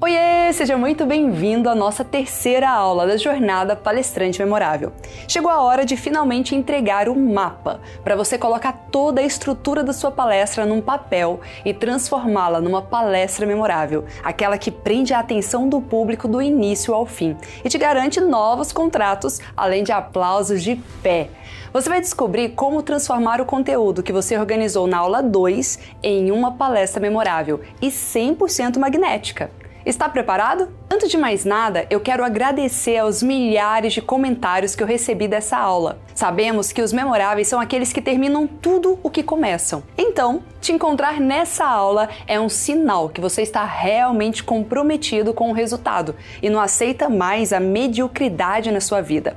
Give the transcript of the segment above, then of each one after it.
Oiê, seja muito bem-vindo à nossa terceira aula da Jornada Palestrante Memorável. Chegou a hora de finalmente entregar o mapa para você colocar toda a estrutura da sua palestra num papel e transformá-la numa palestra memorável, aquela que prende a atenção do público do início ao fim e te garante novos contratos, além de aplausos de pé. Você vai descobrir como transformar o conteúdo que você organizou na aula 2 em uma palestra memorável e 100% magnética. Está preparado? Antes de mais nada, eu quero agradecer aos milhares de comentários que eu recebi dessa aula. Sabemos que os memoráveis são aqueles que terminam tudo o que começam. Então, te encontrar nessa aula é um sinal que você está realmente comprometido com o resultado e não aceita mais a mediocridade na sua vida.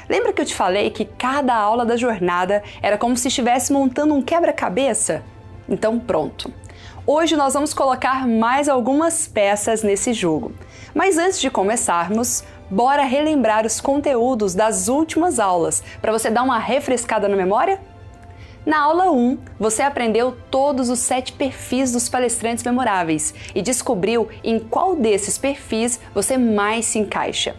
Lembra que eu te falei que cada aula da jornada era como se estivesse montando um quebra-cabeça? Então pronto! Hoje nós vamos colocar mais algumas peças nesse jogo. Mas antes de começarmos, bora relembrar os conteúdos das últimas aulas para você dar uma refrescada na memória? Na aula 1, você aprendeu todos os 7 perfis dos palestrantes memoráveis e descobriu em qual desses perfis você mais se encaixa.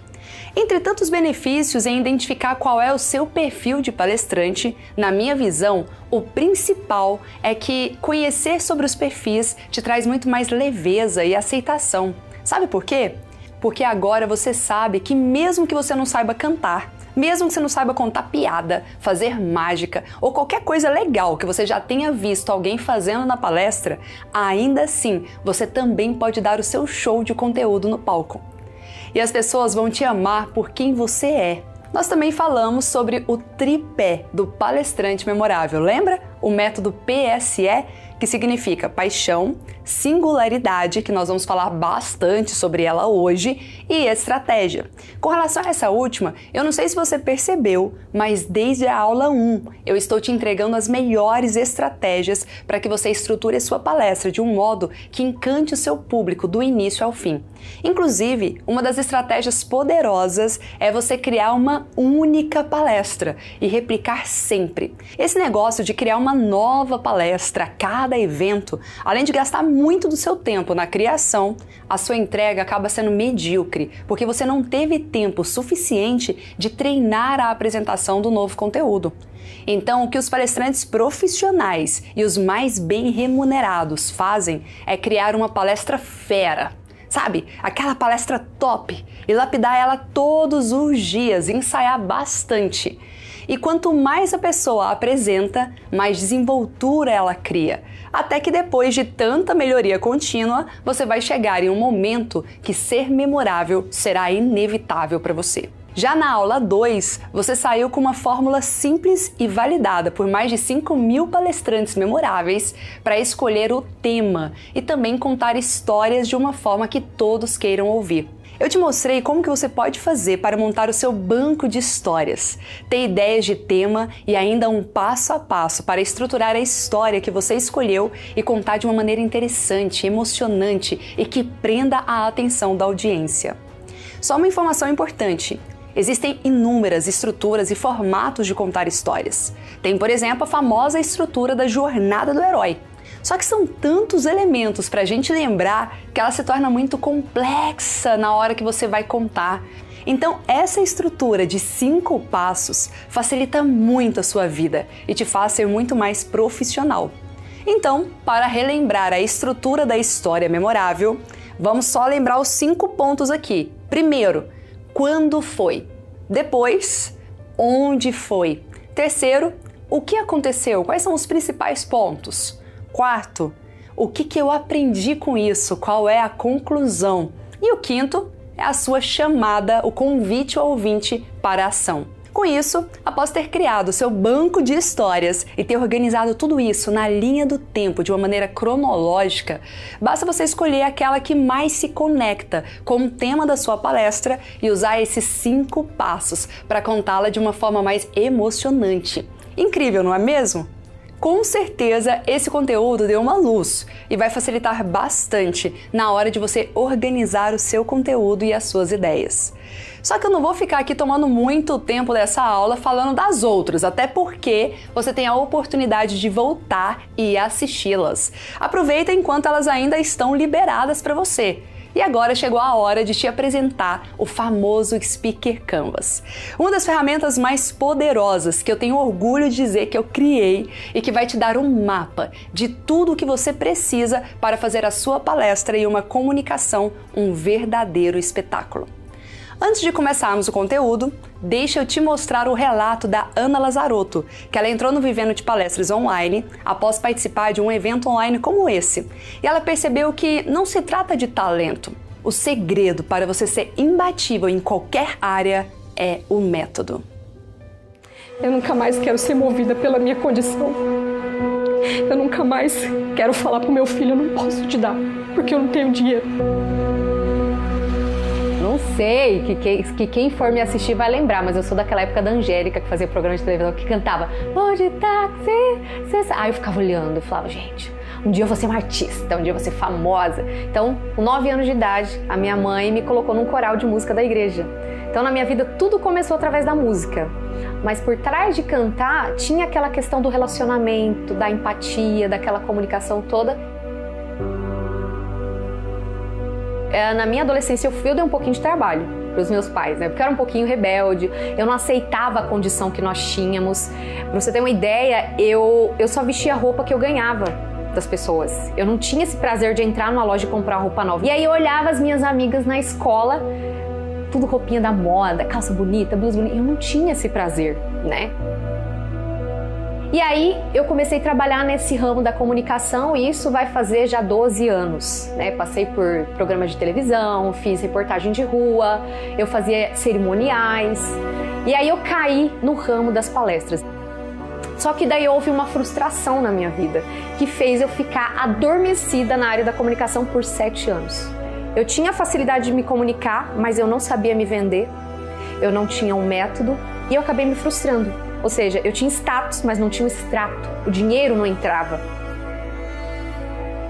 Entre tantos benefícios em identificar qual é o seu perfil de palestrante, na minha visão, o principal é que conhecer sobre os perfis te traz muito mais leveza e aceitação. Sabe por quê? Porque agora você sabe que mesmo que você não saiba cantar, mesmo que você não saiba contar piada, fazer mágica ou qualquer coisa legal que você já tenha visto alguém fazendo na palestra, ainda assim você também pode dar o seu show de conteúdo no palco. E as pessoas vão te amar por quem você é. Nós também falamos sobre o tripé do palestrante memorável, lembra? O método PSE, que significa paixão, singularidade, que nós vamos falar bastante sobre ela hoje, e estratégia. Com relação a essa última, eu não sei se você percebeu, mas desde a aula 1 eu estou te entregando as melhores estratégias para que você estruture a sua palestra de um modo que encante o seu público do início ao fim. Inclusive, uma das estratégias poderosas é você criar uma única palestra e replicar sempre. Esse negócio de criar uma nova palestra a cada evento, além de gastar muito do seu tempo na criação, a sua entrega acaba sendo medíocre, porque você não teve tempo suficiente de treinar a apresentação do novo conteúdo. Então, o que os palestrantes profissionais e os mais bem remunerados fazem é criar uma palestra fera. Sabe, aquela palestra top e lapidar ela todos os dias, ensaiar bastante. E quanto mais a pessoa apresenta, mais desenvoltura ela cria. Até que depois de tanta melhoria contínua, você vai chegar em um momento que ser memorável será inevitável para você. Já na aula 2, você saiu com uma fórmula simples e validada por mais de 5.000 palestrantes memoráveis para escolher o tema e também contar histórias de uma forma que todos queiram ouvir. Eu te mostrei como que você pode fazer para montar o seu banco de histórias, ter ideias de tema e ainda um passo a passo para estruturar a história que você escolheu e contar de uma maneira interessante, emocionante e que prenda a atenção da audiência. Só uma informação importante. Existem inúmeras estruturas e formatos de contar histórias. Tem, por exemplo, a famosa estrutura da jornada do herói. Só que são tantos elementos para a gente lembrar que ela se torna muito complexa na hora que você vai contar. Então, essa estrutura de 5 passos facilita muito a sua vida e te faz ser muito mais profissional. Então, para relembrar a estrutura da história memorável, vamos só lembrar os 5 pontos aqui. Primeiro, quando foi? Depois, onde foi? Terceiro, o que aconteceu? Quais são os principais pontos? Quarto, o que eu aprendi com isso? Qual é a conclusão? E o quinto é a sua chamada, o convite ao ouvinte para a ação. Com isso, após ter criado seu banco de histórias e ter organizado tudo isso na linha do tempo de uma maneira cronológica, basta você escolher aquela que mais se conecta com o tema da sua palestra e usar esses 5 passos para contá-la de uma forma mais emocionante. Incrível, não é mesmo? Com certeza, esse conteúdo deu uma luz e vai facilitar bastante na hora de você organizar o seu conteúdo e as suas ideias. Só que eu não vou ficar aqui tomando muito tempo dessa aula falando das outras, até porque você tem a oportunidade de voltar e assisti-las. Aproveita enquanto elas ainda estão liberadas para você. E agora chegou a hora de te apresentar o famoso Speaker Canvas. Uma das ferramentas mais poderosas que eu tenho orgulho de dizer que eu criei e que vai te dar um mapa de tudo o que você precisa para fazer a sua palestra e uma comunicação um verdadeiro espetáculo. Antes de começarmos o conteúdo, deixa eu te mostrar o relato da Ana Lazarotto, que ela entrou no Vivendo de Palestras Online após participar de um evento online como esse. E ela percebeu que não se trata de talento. O segredo para você ser imbatível em qualquer área é o método. Eu nunca mais quero ser movida pela minha condição. Eu nunca mais quero falar pro meu filho, eu não posso te dar, porque eu não tenho dinheiro. Não sei que quem for me assistir vai lembrar, mas eu sou daquela época da Angélica, que fazia programa de televisão, que cantava "Vou de táxi". Aí eu ficava olhando e falava, gente, um dia eu vou ser uma artista, um dia eu vou ser famosa. Então, com 9 anos de idade, a minha mãe me colocou num coral de música da igreja. Então, na minha vida, tudo começou através da música. Mas por trás de cantar, tinha aquela questão do relacionamento, da empatia, daquela comunicação toda. Na minha adolescência eu dei um pouquinho de trabalho para os meus pais, né? Porque eu era um pouquinho rebelde, eu não aceitava a condição que nós tínhamos. Para você ter uma ideia, eu só vestia a roupa que eu ganhava das pessoas. Eu não tinha esse prazer de entrar numa loja e comprar roupa nova. E aí eu olhava as minhas amigas na escola, tudo roupinha da moda, calça bonita, blusa bonita. Eu não tinha esse prazer, né? E aí eu comecei a trabalhar nesse ramo da comunicação e isso vai fazer já 12 anos, né? Passei por programas de televisão, fiz reportagem de rua, eu fazia cerimoniais e aí eu caí no ramo das palestras. Só que daí houve uma frustração na minha vida que fez eu ficar adormecida na área da comunicação por 7 anos. Eu tinha facilidade de me comunicar, mas eu não sabia me vender, eu não tinha um método e eu acabei me frustrando. Ou seja, eu tinha status, mas não tinha um extrato. O dinheiro não entrava.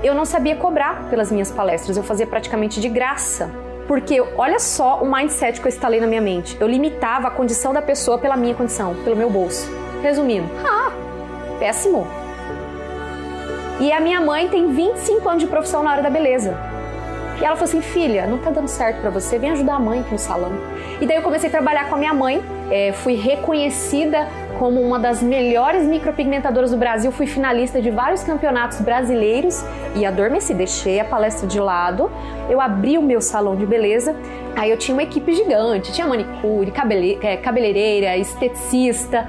Eu não sabia cobrar pelas minhas palestras. Eu fazia praticamente de graça. Porque olha só o mindset que eu instalei na minha mente. Eu limitava a condição da pessoa pela minha condição, pelo meu bolso. Resumindo, péssimo. E a minha mãe tem 25 anos de profissão na área da beleza. E ela falou assim, filha, não tá dando certo pra você, vem ajudar a mãe aqui no salão. E daí eu comecei a trabalhar com a minha mãe, fui reconhecida como uma das melhores micropigmentadoras do Brasil, fui finalista de vários campeonatos brasileiros e adormeci, deixei a palestra de lado, eu abri o meu salão de beleza, aí eu tinha uma equipe gigante, tinha manicure, cabeleireira, esteticista.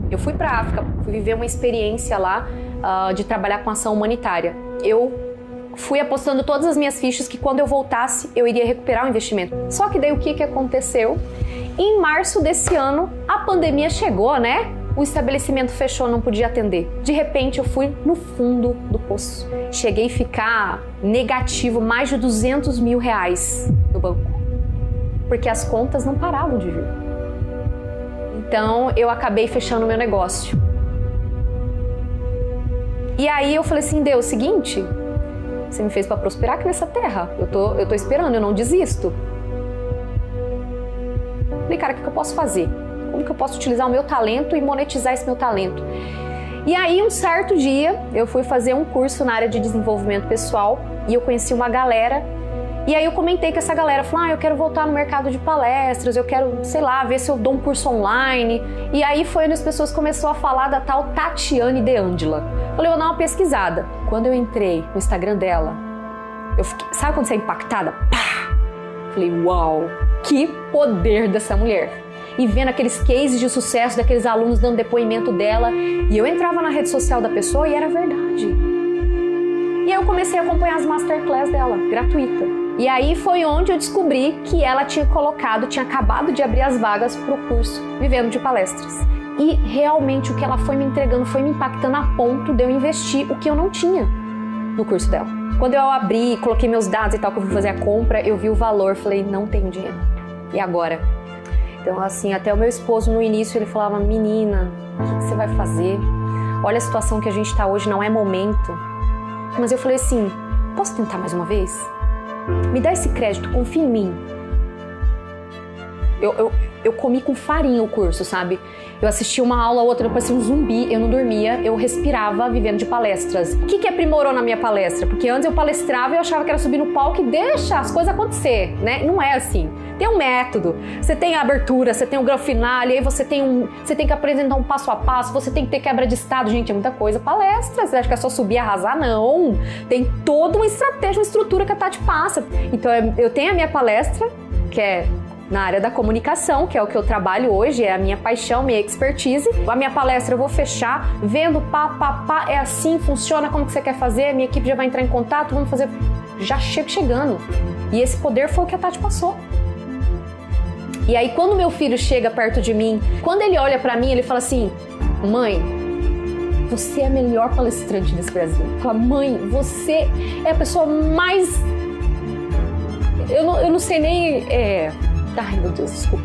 Eu fui pra África, fui viver uma experiência lá de trabalhar com ação humanitária. Eu fui apostando todas as minhas fichas que quando eu voltasse eu iria recuperar o investimento. Só que daí o que aconteceu? Em março desse ano a pandemia chegou, né? O estabelecimento fechou, não podia atender. De repente eu fui no fundo do poço. Cheguei a ficar negativo mais de 200 mil reais no banco. Porque as contas não paravam de vir. Então eu acabei fechando o meu negócio. E aí eu falei assim, Deus, seguinte, você me fez para prosperar aqui nessa terra. Eu tô esperando, eu não desisto. Falei, cara, o que eu posso fazer? Como que eu posso utilizar o meu talento e monetizar esse meu talento? E aí, um certo dia, eu fui fazer um curso na área de desenvolvimento pessoal e eu conheci uma galera. E aí eu comentei com essa galera, falei, eu quero voltar no mercado de palestras, eu quero, sei lá, ver se eu dou um curso online. E aí foi onde as pessoas começaram a falar da tal Tatiane De Angela. Falei, eu vou dar uma pesquisada. Quando eu entrei no Instagram dela, eu fiquei, sabe quando você é impactada? Pá! Falei, uau, que poder dessa mulher. E vendo aqueles cases de sucesso daqueles alunos dando depoimento dela. E eu entrava na rede social da pessoa e era verdade. E aí eu comecei a acompanhar as masterclass dela, gratuita. E aí foi onde eu descobri que ela tinha acabado de abrir as vagas para o curso Vivendo de Palestras. E realmente o que ela foi me entregando, foi me impactando a ponto de eu investir o que eu não tinha no curso dela. Quando eu abri, coloquei meus dados e tal, que eu fui fazer a compra, eu vi o valor, falei, não tenho dinheiro. E agora? Então assim, até o meu esposo no início, ele falava, menina, o que você vai fazer? Olha a situação que a gente está hoje, não é momento. Mas eu falei assim, posso tentar mais uma vez? Me dá esse crédito, confia em mim. Eu comi com farinha o curso, sabe? Eu assisti uma aula, outra, eu parecia um zumbi, eu não dormia, eu respirava vivendo de palestras. O que aprimorou na minha palestra? Porque antes eu palestrava e eu achava que era subir no palco e deixa as coisas acontecer, né? Não é assim. Tem um método, você tem a abertura, você tem o grande finale, aí você tem que apresentar um passo a passo, você tem que ter quebra de estado, gente, é muita coisa. Palestra, você acha que é só subir e arrasar? Não. Tem toda uma estratégia, uma estrutura que a Tati passa. Então eu tenho a minha palestra, que é na área da comunicação, que é o que eu trabalho hoje, é a minha paixão, minha expertise. A minha palestra eu vou fechar, vendo pá, é assim, funciona, como que você quer fazer, a minha equipe já vai entrar em contato, vamos fazer... Já chego chegando. E esse poder foi o que a Tati passou. E aí, quando meu filho chega perto de mim, quando ele olha pra mim, ele fala assim, mãe, você é a melhor palestrante desse Brasil. Fala, mãe, você é a pessoa mais... Eu não sei nem... Ai, meu Deus, desculpa.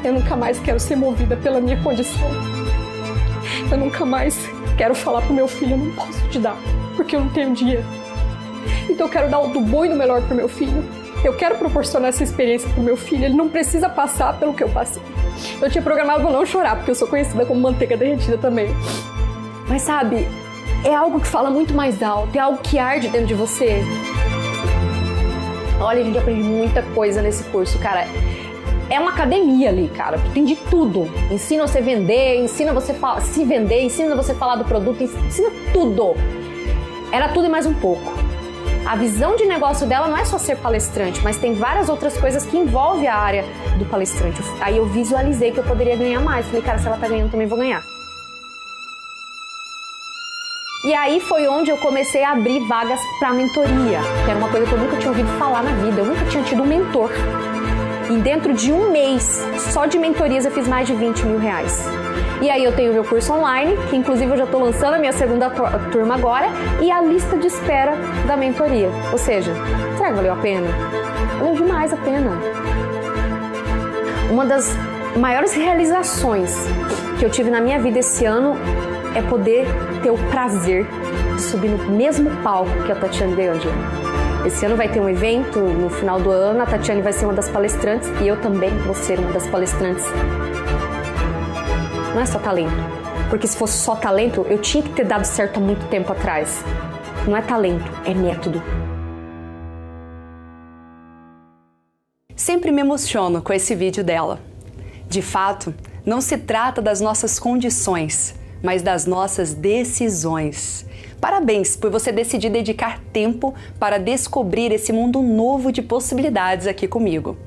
Eu nunca mais quero ser movida pela minha condição. Eu nunca mais quero falar pro meu filho, eu não posso te dar, porque eu não tenho dinheiro. Então eu quero dar do bom e do melhor pro meu filho. Eu quero proporcionar essa experiência pro meu filho, ele não precisa passar pelo que eu passei. Eu tinha programado pra não chorar, porque eu sou conhecida como manteiga derretida também. Mas sabe, é algo que fala muito mais alto, é algo que arde dentro de você. Olha, a gente aprende muita coisa nesse curso, cara. É uma academia ali, cara, tem de tudo. Ensina você a vender, ensina você se vender, ensina você a falar do produto, ensina tudo. Era tudo e mais um pouco. A visão de negócio dela não é só ser palestrante, mas tem várias outras coisas que envolvem a área do palestrante. Aí eu visualizei que eu poderia ganhar mais. Falei, cara, se ela tá ganhando, eu também vou ganhar. E aí foi onde eu comecei a abrir vagas para mentoria, que era uma coisa que eu nunca tinha ouvido falar na vida, eu nunca tinha tido um mentor. E dentro de um mês, só de mentorias, eu fiz mais de 20 mil reais. E aí eu tenho o meu curso online, que inclusive eu já estou lançando a minha segunda turma agora, e a lista de espera da mentoria. Ou seja, será que valeu a pena? Valeu demais a pena. Uma das maiores realizações que eu tive na minha vida esse ano é poder ter o prazer de subir no mesmo palco que a Tatiane De Angeli. Esse ano vai ter um evento no final do ano, a Tatiane vai ser uma das palestrantes e eu também vou ser uma das palestrantes. Não é só talento, porque se fosse só talento, eu tinha que ter dado certo há muito tempo atrás. Não é talento, é método. Sempre me emociono com esse vídeo dela. De fato, não se trata das nossas condições, mas das nossas decisões. Parabéns por você decidir dedicar tempo para descobrir esse mundo novo de possibilidades aqui comigo.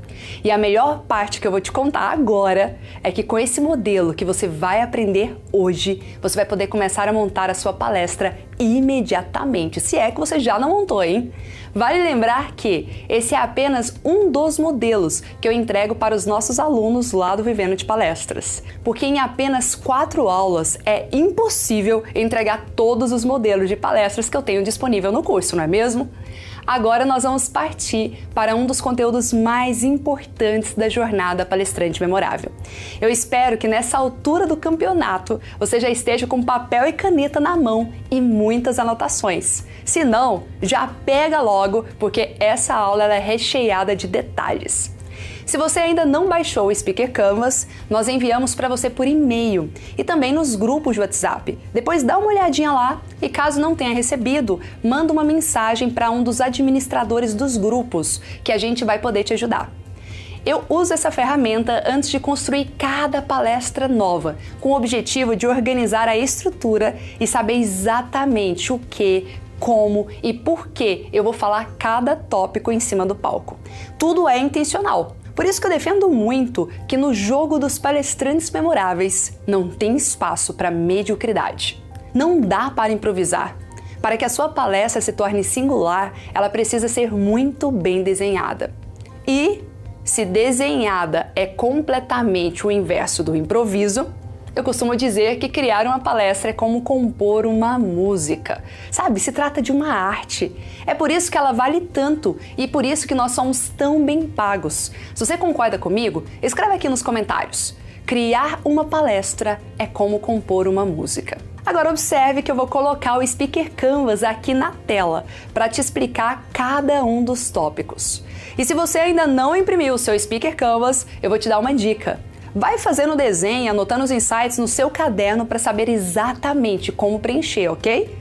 E a melhor parte que eu vou te contar agora é que com esse modelo que você vai aprender hoje, você vai poder começar a montar a sua palestra imediatamente, se é que você já não montou, hein? Vale lembrar que esse é apenas um dos modelos que eu entrego para os nossos alunos lá do Vivendo de Palestras, porque em apenas 4 aulas é impossível entregar todos os modelos de palestras que eu tenho disponível no curso, não é mesmo? Agora nós vamos partir para um dos conteúdos mais importantes da jornada palestrante memorável. Eu espero que nessa altura do campeonato você já esteja com papel e caneta na mão e muitas anotações. Se não, já pega logo, porque essa aula ela é recheada de detalhes. Se você ainda não baixou o Speaker Canvas, nós enviamos para você por e-mail e também nos grupos de WhatsApp. Depois dá uma olhadinha lá e caso não tenha recebido, manda uma mensagem para um dos administradores dos grupos que a gente vai poder te ajudar. Eu uso essa ferramenta antes de construir cada palestra nova, com o objetivo de organizar a estrutura e saber exatamente o que, como e por que eu vou falar cada tópico em cima do palco. Tudo é intencional. Por isso que eu defendo muito que no jogo dos palestrantes memoráveis não tem espaço para mediocridade. Não dá para improvisar. Para que a sua palestra se torne singular, ela precisa ser muito bem desenhada. E, se desenhada é completamente o inverso do improviso, eu costumo dizer que criar uma palestra é como compor uma música. Sabe, se trata de uma arte. É por isso que ela vale tanto e por isso que nós somos tão bem pagos. Se você concorda comigo, escreve aqui nos comentários. Criar uma palestra é como compor uma música. Agora observe que eu vou colocar o Speaker Canvas aqui na tela para te explicar cada um dos tópicos. E se você ainda não imprimiu o seu Speaker Canvas, eu vou te dar uma dica. Vai fazendo o desenho, anotando os insights no seu caderno para saber exatamente como preencher, ok?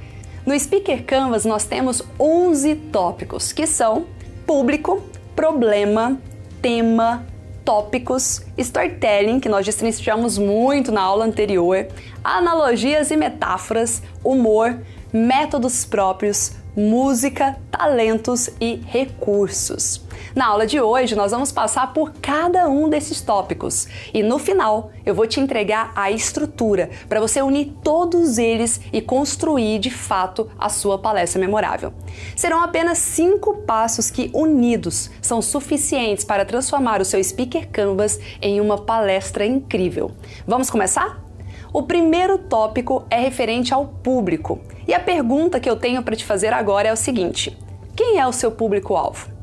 No Speaker Canvas nós temos 11 tópicos, que são público, problema, tema, tópicos, storytelling, que nós destrinchamos muito na aula anterior, analogias e metáforas, humor, métodos próprios, música, talentos e recursos. Na aula de hoje, nós vamos passar por cada um desses tópicos e no final eu vou te entregar a estrutura para você unir todos eles e construir de fato a sua palestra memorável. Serão apenas 5 passos que, unidos, são suficientes para transformar o seu Speaker Canvas em uma palestra incrível. Vamos começar? O primeiro tópico é referente ao público. E a pergunta que eu tenho para te fazer agora é o seguinte: quem é o seu público-alvo?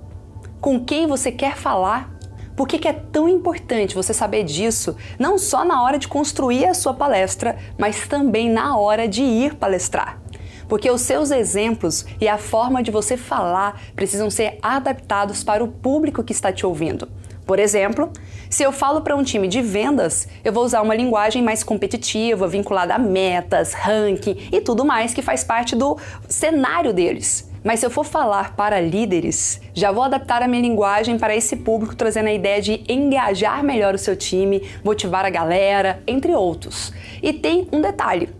Com quem você quer falar? Por que é tão importante você saber disso, não só na hora de construir a sua palestra, mas também na hora de ir palestrar? Porque os seus exemplos e a forma de você falar precisam ser adaptados para o público que está te ouvindo. Por exemplo, se eu falo para um time de vendas, eu vou usar uma linguagem mais competitiva, vinculada a metas, ranking e tudo mais que faz parte do cenário deles. Mas se eu for falar para líderes, já vou adaptar a minha linguagem para esse público, trazendo a ideia de engajar melhor o seu time, motivar a galera, entre outros. E tem um detalhe: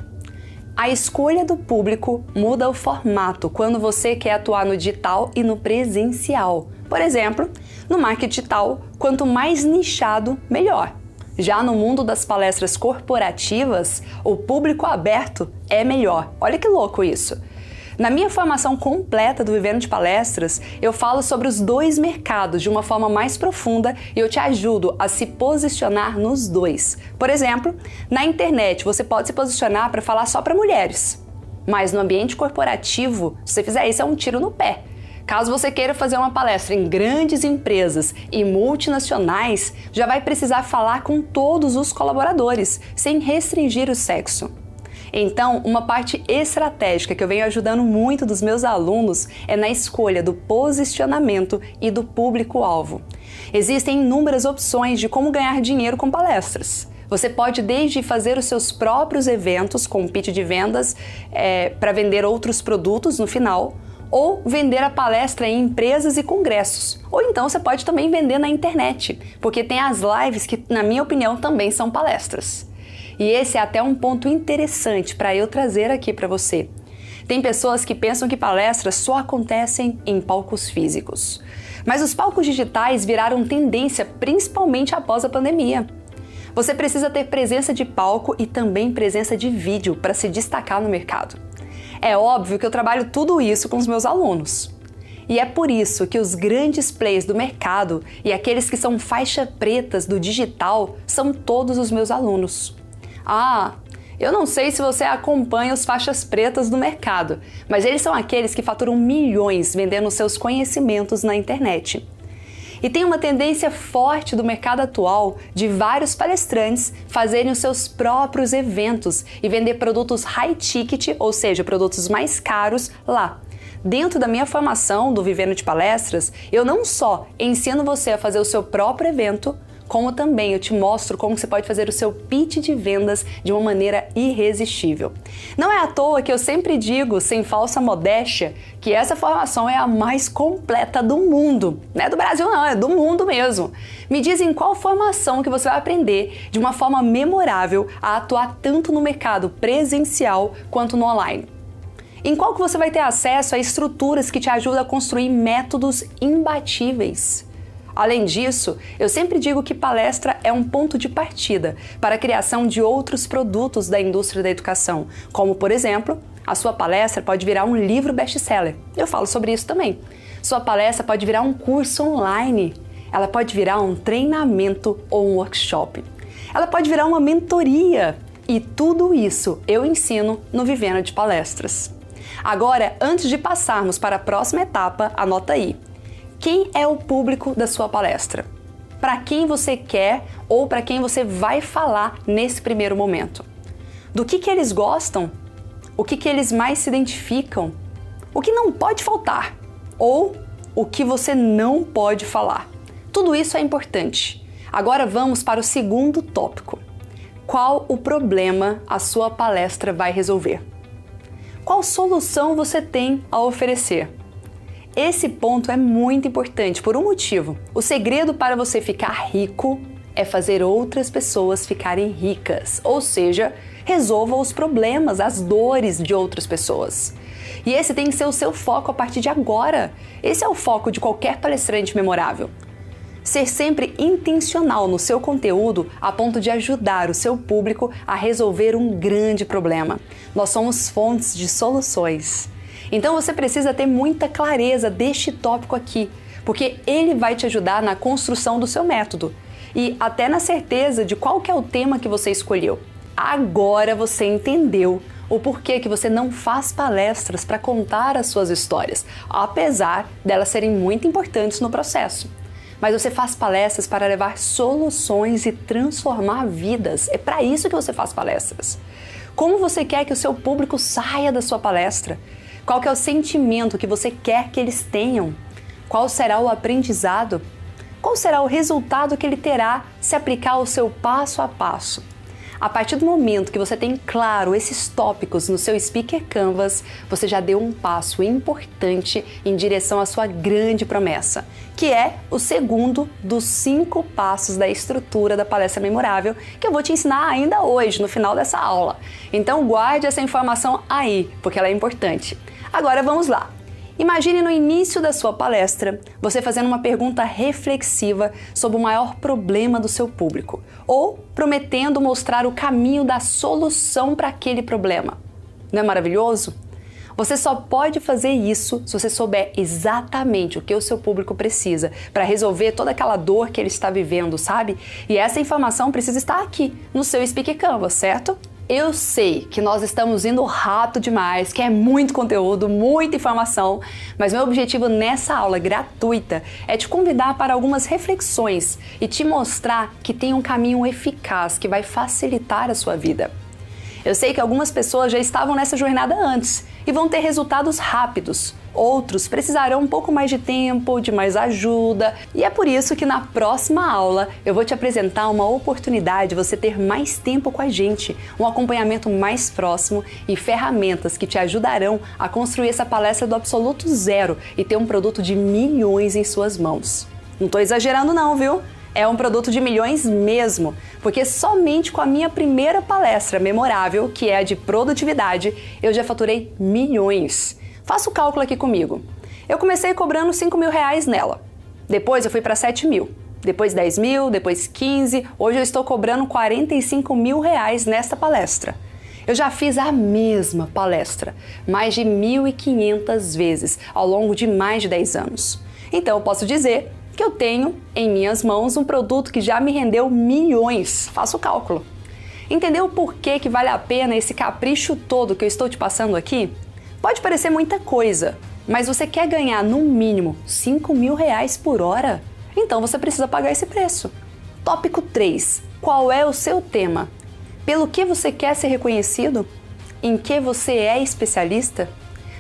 a escolha do público muda o formato quando você quer atuar no digital e no presencial. Por exemplo, no marketing digital, quanto mais nichado, melhor. Já no mundo das palestras corporativas, o público aberto é melhor. Olha que louco isso! Na minha formação completa do Vivendo de Palestras, eu falo sobre os dois mercados de uma forma mais profunda e eu te ajudo a se posicionar nos dois. Por exemplo, na internet você pode se posicionar para falar só para mulheres, mas no ambiente corporativo, se você fizer isso, é um tiro no pé. Caso você queira fazer uma palestra em grandes empresas e multinacionais, já vai precisar falar com todos os colaboradores, sem restringir o sexo. Então, uma parte estratégica que eu venho ajudando muito dos meus alunos é na escolha do posicionamento e do público-alvo. Existem inúmeras opções de como ganhar dinheiro com palestras. Você pode desde fazer os seus próprios eventos com pitch de vendas para vender outros produtos no final, ou vender a palestra em empresas e congressos. Ou então você pode também vender na internet, porque tem as lives que, na minha opinião, também são palestras. E esse é até um ponto interessante para eu trazer aqui para você. Tem pessoas que pensam que palestras só acontecem em palcos físicos. Mas os palcos digitais viraram tendência principalmente após a pandemia. Você precisa ter presença de palco e também presença de vídeo para se destacar no mercado. É óbvio que eu trabalho tudo isso com os meus alunos. E é por isso que os grandes players do mercado e aqueles que são faixa pretas do digital são todos os meus alunos. Ah, eu não sei se você acompanha os faixas pretas do mercado, mas eles são aqueles que faturam milhões vendendo seus conhecimentos na internet. E tem uma tendência forte do mercado atual de vários palestrantes fazerem os seus próprios eventos e vender produtos high ticket, ou seja, produtos mais caros lá. Dentro da minha formação do Vivendo de Palestras, eu não só ensino você a fazer o seu próprio evento, como também eu te mostro como você pode fazer o seu pitch de vendas de uma maneira irresistível. Não é à toa que eu sempre digo, sem falsa modéstia, que essa formação é a mais completa do mundo. Não é do Brasil não, é do mundo mesmo. Me diz em qual formação que você vai aprender de uma forma memorável a atuar tanto no mercado presencial quanto no online. Em qual que você vai ter acesso a estruturas que te ajudam a construir métodos imbatíveis. Além disso, eu sempre digo que palestra é um ponto de partida para a criação de outros produtos da indústria da educação, como, por exemplo, a sua palestra pode virar um livro best-seller. Eu falo sobre isso também. Sua palestra pode virar um curso online. Ela pode virar um treinamento ou um workshop. Ela pode virar uma mentoria. E tudo isso eu ensino no Vivendo de Palestras. Agora, antes de passarmos para a próxima etapa, anota aí. Quem é o público da sua palestra? Para quem você quer ou para quem você vai falar nesse primeiro momento? Do que eles gostam o que eles mais se identificam, o que não pode faltar ou o que você não pode falar. Tudo isso é importante. Agora vamos para o segundo tópico. Qual o problema a sua palestra vai resolver? Qual solução você tem a oferecer? Esse ponto é muito importante por um motivo. O segredo para você ficar rico é fazer outras pessoas ficarem ricas, ou seja, resolva os problemas, as dores de outras pessoas. E esse tem que ser o seu foco a partir de agora. Esse é o foco de qualquer palestrante memorável. Ser sempre intencional no seu conteúdo a ponto de ajudar o seu público a resolver um grande problema. Nós somos fontes de soluções. Então você precisa ter muita clareza deste tópico aqui, porque ele vai te ajudar na construção do seu método e até na certeza de qual que é o tema que você escolheu. Agora você entendeu o porquê que você não faz palestras para contar as suas histórias, apesar delas serem muito importantes no processo. Mas você faz palestras para levar soluções e transformar vidas. É para isso que você faz palestras. Como você quer que o seu público saia da sua palestra? Qual que é o sentimento que você quer que eles tenham? Qual será o aprendizado? Qual será o resultado que ele terá se aplicar ao seu passo a passo? A partir do momento que você tem claro esses tópicos no seu Speaker Canvas, você já deu um passo importante em direção à sua grande promessa, que é o segundo dos 5 passos da estrutura da palestra memorável, que eu vou te ensinar ainda hoje, no final dessa aula. Então guarde essa informação aí, porque ela é importante. Agora vamos lá. Imagine no início da sua palestra, você fazendo uma pergunta reflexiva sobre o maior problema do seu público, ou prometendo mostrar o caminho da solução para aquele problema. Não é maravilhoso? Você só pode fazer isso se você souber exatamente o que o seu público precisa para resolver toda aquela dor que ele está vivendo, sabe? E essa informação precisa estar aqui, no seu Speaker Canvas, certo? Eu sei que nós estamos indo rápido demais, que é muito conteúdo, muita informação, mas meu objetivo nessa aula gratuita é te convidar para algumas reflexões e te mostrar que tem um caminho eficaz que vai facilitar a sua vida. Eu sei que algumas pessoas já estavam nessa jornada antes e vão ter resultados rápidos. Outros precisarão um pouco mais de tempo, de mais ajuda, e é por isso que na próxima aula eu vou te apresentar uma oportunidade de você ter mais tempo com a gente, um acompanhamento mais próximo e ferramentas que te ajudarão a construir essa palestra do absoluto zero e ter um produto de milhões em suas mãos. Não estou exagerando não, viu? É um produto de milhões mesmo, porque somente com a minha primeira palestra memorável, que é a de produtividade, eu já faturei milhões. Faça o cálculo aqui comigo. Eu comecei cobrando R$5.000 nela. Depois eu fui para 7.000. Depois 10.000, depois 15. Hoje eu estou cobrando R$45.000 nesta palestra. Eu já fiz a mesma palestra mais de 1.500 vezes ao longo de mais de 10 anos. Então eu posso dizer que eu tenho em minhas mãos um produto que já me rendeu milhões. Faça o cálculo. Entendeu por que vale a pena esse capricho todo que eu estou te passando aqui? Pode parecer muita coisa, mas você quer ganhar no mínimo R$5.000 por hora? Então você precisa pagar esse preço. Tópico 3. Qual é o seu tema? Pelo que você quer ser reconhecido? Em que você é especialista?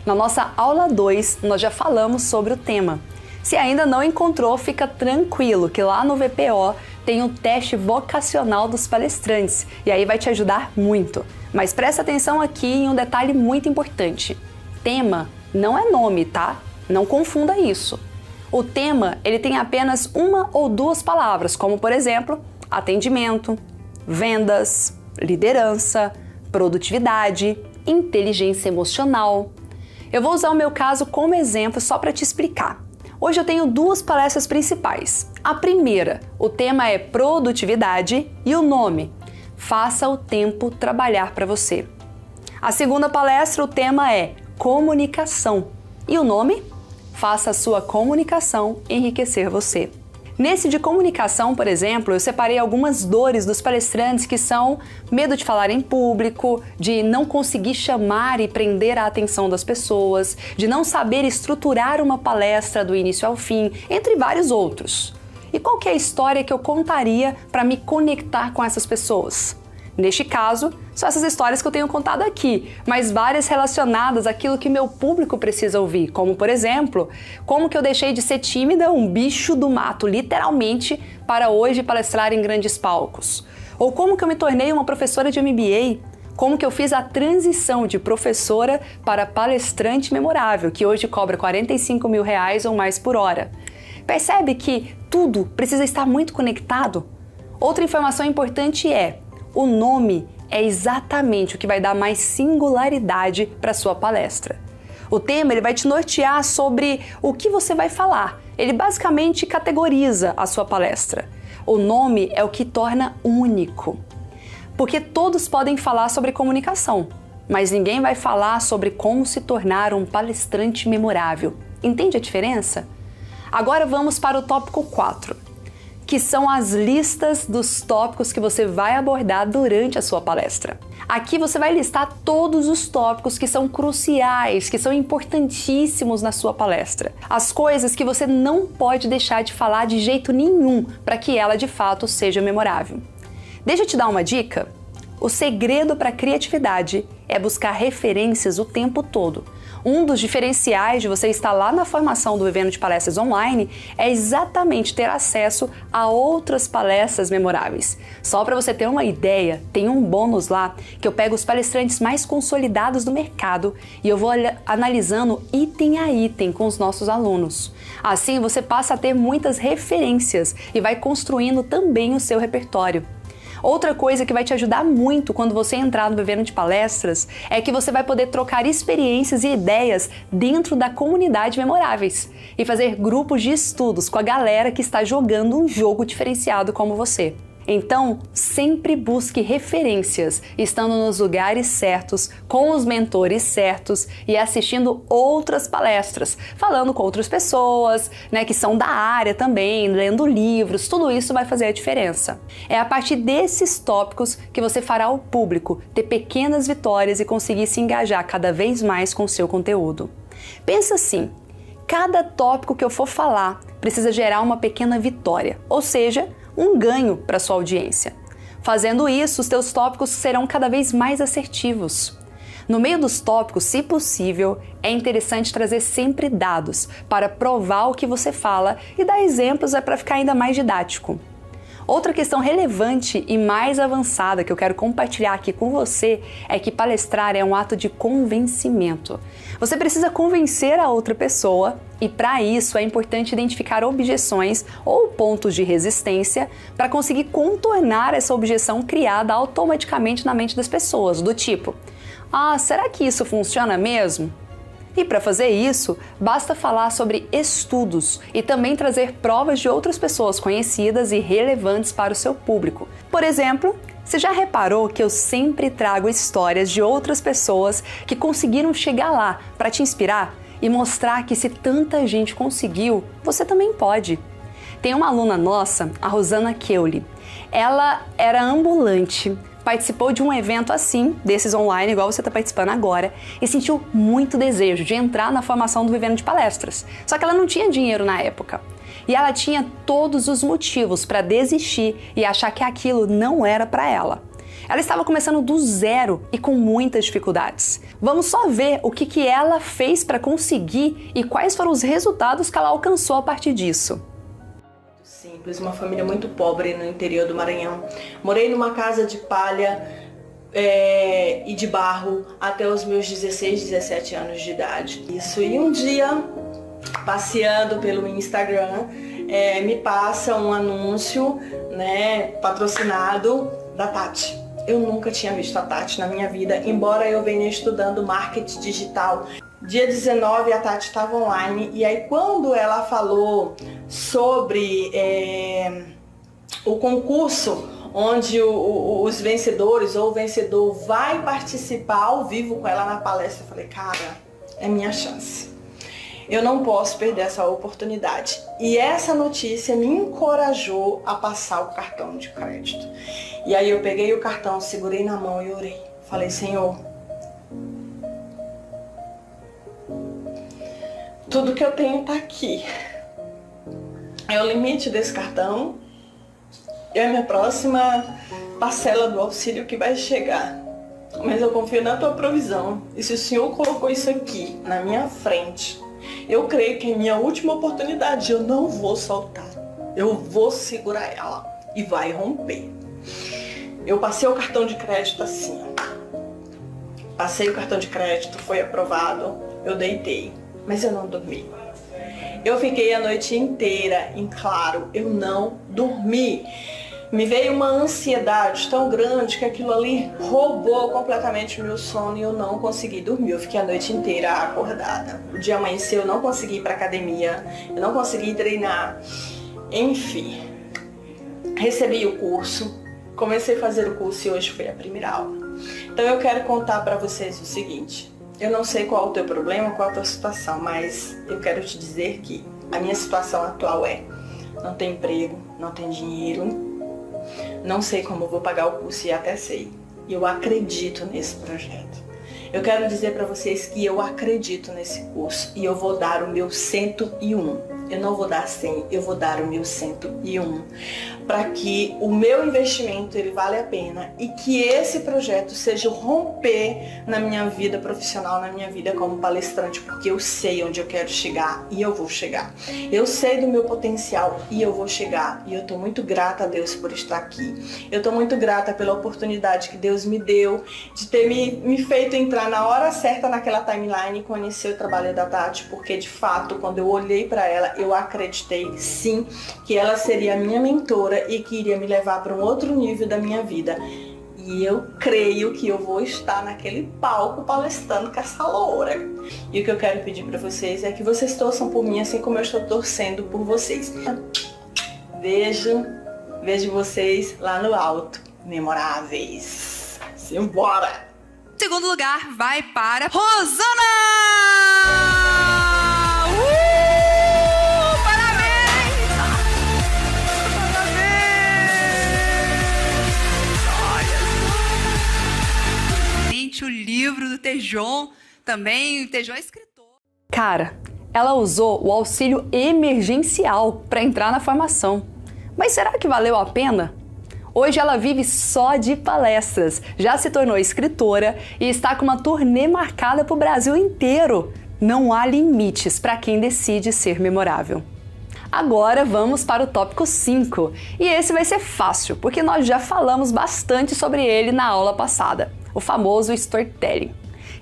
Na nossa aula 2, nós já falamos sobre o tema. Se ainda não encontrou, fica tranquilo que lá no VPO tem o teste vocacional dos palestrantes e aí vai te ajudar muito. Mas presta atenção aqui em um detalhe muito importante. Tema não é nome, tá? Não confunda isso. O tema, ele tem apenas 1 ou 2 palavras, como por exemplo, atendimento, vendas, liderança, produtividade, inteligência emocional. Eu vou usar o meu caso como exemplo só para te explicar. Hoje eu tenho 2 palestras principais. A primeira, o tema é produtividade e o nome, faça o tempo trabalhar para você. A segunda palestra, o tema é comunicação e o nome, faça a sua comunicação enriquecer você. Nesse de comunicação, por exemplo, eu separei algumas dores dos palestrantes que são medo de falar em público, de não conseguir chamar e prender a atenção das pessoas, de não saber estruturar uma palestra do início ao fim, entre vários outros. E qual que é a história que eu contaria para me conectar com essas pessoas? Neste caso, são essas histórias que eu tenho contado aqui, mas várias relacionadas àquilo que meu público precisa ouvir, como por exemplo, como que eu deixei de ser tímida, um bicho do mato, literalmente, para hoje palestrar em grandes palcos. Ou como que eu me tornei uma professora de MBA, como que eu fiz a transição de professora para palestrante memorável, que hoje cobra R$45 mil ou mais por hora. Percebe que tudo precisa estar muito conectado? Outra informação importante é, o nome é exatamente o que vai dar mais singularidade para a sua palestra. O tema ele vai te nortear sobre o que você vai falar. Ele basicamente categoriza a sua palestra. O nome é o que torna único. Porque todos podem falar sobre comunicação, mas ninguém vai falar sobre como se tornar um palestrante memorável. Entende a diferença? Agora vamos para o tópico 4, que são as listas dos tópicos que você vai abordar durante a sua palestra. Aqui você vai listar todos os tópicos que são cruciais, que são importantíssimos na sua palestra. As coisas que você não pode deixar de falar de jeito nenhum para que ela de fato seja memorável. Deixa eu te dar uma dica. O segredo para a criatividade é buscar referências o tempo todo. Um dos diferenciais de você estar lá na formação do evento de palestras online é exatamente ter acesso a outras palestras memoráveis. Só para você ter uma ideia, tem um bônus lá que eu pego os palestrantes mais consolidados do mercado e eu vou analisando item a item com os nossos alunos. Assim você passa a ter muitas referências e vai construindo também o seu repertório. Outra coisa que vai te ajudar muito quando você entrar no evento de palestras é que você vai poder trocar experiências e ideias dentro da comunidade Memoráveis e fazer grupos de estudos com a galera que está jogando um jogo diferenciado como você. Então, sempre busque referências, estando nos lugares certos, com os mentores certos e assistindo outras palestras, falando com outras pessoas, que são da área também, lendo livros, tudo isso vai fazer a diferença. É a partir desses tópicos que você fará o público ter pequenas vitórias e conseguir se engajar cada vez mais com o seu conteúdo. Pensa assim, cada tópico que eu for falar precisa gerar uma pequena vitória, ou seja, um ganho para sua audiência. Fazendo isso, os teus tópicos serão cada vez mais assertivos. No meio dos tópicos, se possível, é interessante trazer sempre dados para provar o que você fala e dar exemplos para ficar ainda mais didático. Outra questão relevante e mais avançada que eu quero compartilhar aqui com você é que palestrar é um ato de convencimento. Você precisa convencer a outra pessoa e para isso é importante identificar objeções ou pontos de resistência para conseguir contornar essa objeção criada automaticamente na mente das pessoas, do tipo: será que isso funciona mesmo? E para fazer isso, basta falar sobre estudos e também trazer provas de outras pessoas conhecidas e relevantes para o seu público. Por exemplo, você já reparou que eu sempre trago histórias de outras pessoas que conseguiram chegar lá para te inspirar e mostrar que se tanta gente conseguiu, você também pode. Tem uma aluna nossa, a Rosana Keuli. Ela era ambulante, participou de um evento assim, desses online, igual você está participando agora, e sentiu muito desejo de entrar na formação do evento de palestras. Só que ela não tinha dinheiro na época. E ela tinha todos os motivos para desistir e achar que aquilo não era para ela. Ela estava começando do zero e com muitas dificuldades. Vamos só ver o que ela fez para conseguir e quais foram os resultados que ela alcançou a partir disso. Simples, uma família muito pobre no interior do Maranhão. Morei numa casa de palha e de barro até os meus 16, 17 anos de idade. Isso, e um dia, passeando pelo Instagram, me passa um anúncio, patrocinado da Tati. Eu nunca tinha visto a Tati na minha vida, embora eu venha estudando marketing digital. Dia 19 a Tati estava online e aí quando ela falou sobre o concurso onde os vencedores ou o vencedor vai participar ao vivo com ela na palestra, eu falei, cara, é minha chance. Eu não posso perder essa oportunidade. E essa notícia me encorajou a passar o cartão de crédito. E aí eu peguei o cartão, segurei na mão e orei. Falei, Senhor, tudo que eu tenho tá aqui. É o limite desse cartão. É a minha próxima parcela do auxílio que vai chegar. mas eu confio na tua provisão. E se o Senhor colocou isso aqui na minha frente, eu creio que é minha última oportunidade. Eu não vou soltar. Eu vou segurar ela e vai romper. Eu passei o cartão de crédito assim, ó. Passei o cartão de crédito, foi aprovado. Eu deitei, mas eu não dormi. Eu fiquei a noite inteira em claro. Eu não dormi. Me veio uma ansiedade tão grande que aquilo ali roubou completamente o meu sono e eu não consegui dormir. Eu fiquei a noite inteira acordada. O dia amanheceu, eu não consegui ir para academia, eu não consegui treinar. Enfim, recebi o curso, comecei a fazer o curso e hoje foi a primeira aula. Então eu quero contar para vocês o seguinte. Eu não sei qual é o teu problema, qual é a tua situação, mas eu quero te dizer que a minha situação atual é: não tenho emprego, não tenho dinheiro, não sei como eu vou pagar o curso e até sei. E eu acredito nesse projeto. Eu quero dizer para vocês que eu acredito nesse curso e eu vou dar o meu 101. Eu não vou dar 100, eu vou dar o meu 101. Para que o meu investimento ele vale a pena e que esse projeto seja o romper na minha vida profissional, na minha vida como palestrante, porque eu sei onde eu quero chegar e eu vou chegar. Eu sei do meu potencial e eu vou chegar. E eu estou muito grata a Deus por estar aqui. Eu estou muito grata pela oportunidade que Deus me deu de ter me feito entrar na hora certa naquela timeline e conhecer o trabalho da Tati, porque de fato, quando eu olhei para ela, eu acreditei sim que ela seria a minha mentora e que iria me levar para um outro nível da minha vida. E eu creio que eu vou estar naquele palco palestrando com essa loura. E o que eu quero pedir para vocês é que vocês torçam por mim assim como eu estou torcendo por vocês. Vejo vocês lá no alto. Memoráveis. Simbora! Segundo lugar vai para Rosana! O livro do Tejon, também o Tejon é escritor. Cara, ela usou o auxílio emergencial para entrar na formação. Mas será que valeu a pena? Hoje ela vive só de palestras, já se tornou escritora e está com uma turnê marcada para o Brasil inteiro. Não há limites para quem decide ser memorável. Agora vamos para o tópico 5. E esse vai ser fácil, porque nós já falamos bastante sobre ele na aula passada. O famoso storytelling,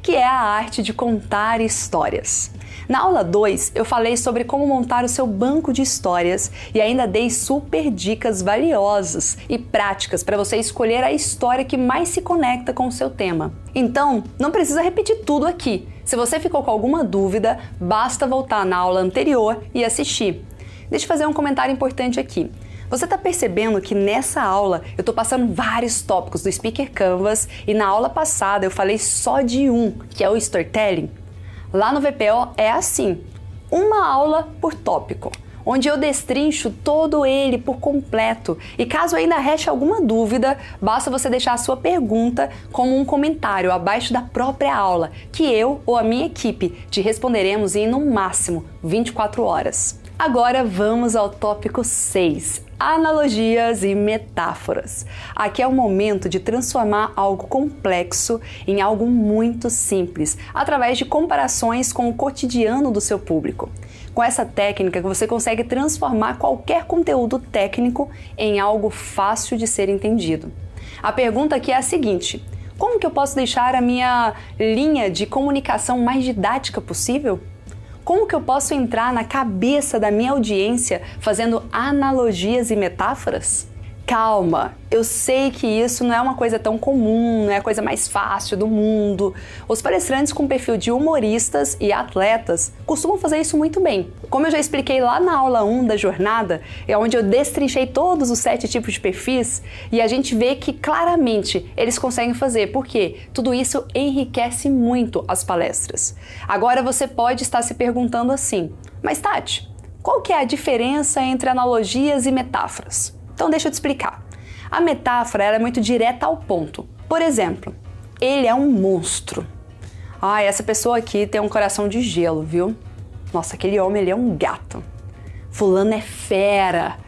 que é a arte de contar histórias. Na aula 2, eu falei sobre como montar o seu banco de histórias e ainda dei super dicas valiosas e práticas para você escolher a história que mais se conecta com o seu tema. Então, não precisa repetir tudo aqui. Se você ficou com alguma dúvida, basta voltar na aula anterior e assistir. Deixa eu fazer um comentário importante aqui. Você está percebendo que nessa aula eu estou passando vários tópicos do Speaker Canvas e na aula passada eu falei só de um, que é o Storytelling? Lá no VPO é assim, uma aula por tópico, onde eu destrincho todo ele por completo. E caso ainda reste alguma dúvida, basta você deixar a sua pergunta como um comentário abaixo da própria aula, que eu ou a minha equipe te responderemos em no máximo 24 horas. Agora vamos ao tópico 6. Analogias e metáforas. Aqui é o momento de transformar algo complexo em algo muito simples, através de comparações com o cotidiano do seu público. Com essa técnica, você consegue transformar qualquer conteúdo técnico em algo fácil de ser entendido. A pergunta aqui é a seguinte: como que eu posso deixar a minha linha de comunicação mais didática possível? Como que eu posso entrar na cabeça da minha audiência fazendo analogias e metáforas? Calma, eu sei que isso não é uma coisa tão comum, não é a coisa mais fácil do mundo. Os palestrantes com perfil de humoristas e atletas costumam fazer isso muito bem. Como eu já expliquei lá na aula 1 da jornada, é onde eu destrinchei todos os 7 tipos de perfis e a gente vê que claramente eles conseguem fazer, porque tudo isso enriquece muito as palestras. Agora você pode estar se perguntando assim: mas Tati, qual que é a diferença entre analogias e metáforas? Então deixa eu te explicar. A metáfora ela é muito direta ao ponto. Por exemplo, ele é um monstro. Ah, essa pessoa aqui tem um coração de gelo, viu? Nossa, aquele homem ele é um gato. Fulano é fera.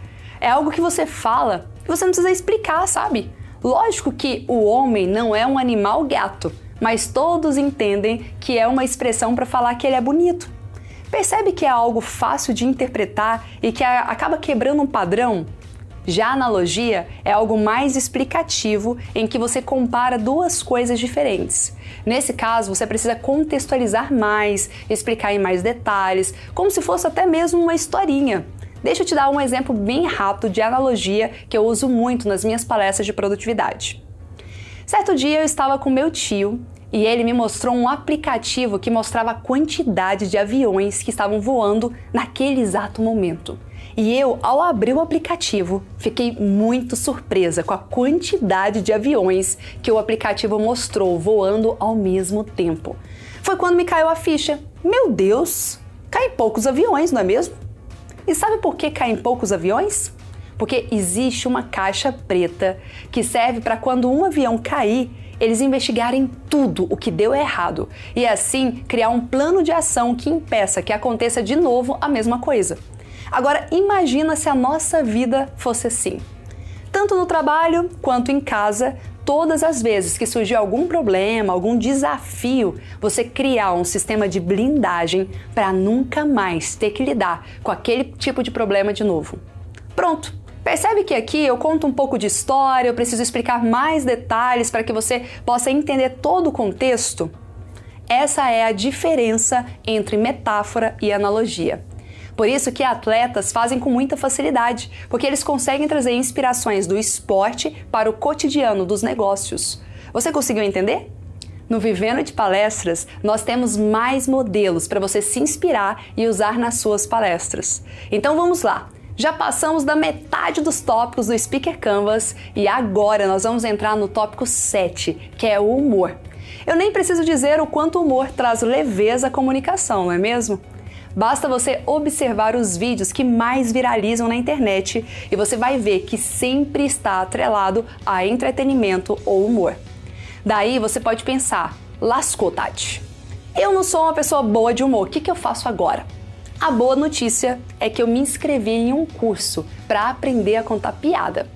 É algo que você fala e você não precisa explicar, sabe? Lógico que o homem não é um animal gato, mas todos entendem que é uma expressão para falar que ele é bonito. Percebe que é algo fácil de interpretar e que acaba quebrando um padrão? Já a analogia é algo mais explicativo em que você compara duas coisas diferentes. Nesse caso, você precisa contextualizar mais, explicar em mais detalhes, como se fosse até mesmo uma historinha. Deixa eu te dar um exemplo bem rápido de analogia que eu uso muito nas minhas palestras de produtividade. Certo dia eu estava com meu tio e ele me mostrou um aplicativo que mostrava a quantidade de aviões que estavam voando naquele exato momento. E eu, ao abrir o aplicativo, fiquei muito surpresa com a quantidade de aviões que o aplicativo mostrou voando ao mesmo tempo. Foi quando me caiu a ficha. Meu Deus, caem poucos aviões, não é mesmo? E sabe por que caem poucos aviões? Porque existe uma caixa preta que serve para quando um avião cair, eles investigarem tudo o que deu errado e assim criar um plano de ação que impeça que aconteça de novo a mesma coisa. Agora imagina se a nossa vida fosse assim. Tanto no trabalho quanto em casa, todas as vezes que surgir algum problema, algum desafio, você criar um sistema de blindagem para nunca mais ter que lidar com aquele tipo de problema de novo. Pronto! Percebe que aqui eu conto um pouco de história, eu preciso explicar mais detalhes para que você possa entender todo o contexto? Essa é a diferença entre metáfora e analogia. Por isso que atletas fazem com muita facilidade, porque eles conseguem trazer inspirações do esporte para o cotidiano dos negócios. Você conseguiu entender? No Vivendo de Palestras, nós temos mais modelos para você se inspirar e usar nas suas palestras. Então vamos lá! Já passamos da metade dos tópicos do Speaker Canvas e agora nós vamos entrar no tópico 7, que é o humor. Eu nem preciso dizer o quanto o humor traz leveza à comunicação, não é mesmo? Basta você observar os vídeos que mais viralizam na internet e você vai ver que sempre está atrelado a entretenimento ou humor. Daí você pode pensar, lascou, Tati. Eu não sou uma pessoa boa de humor, o que eu faço agora? A boa notícia é que eu me inscrevi em um curso para aprender a contar piada.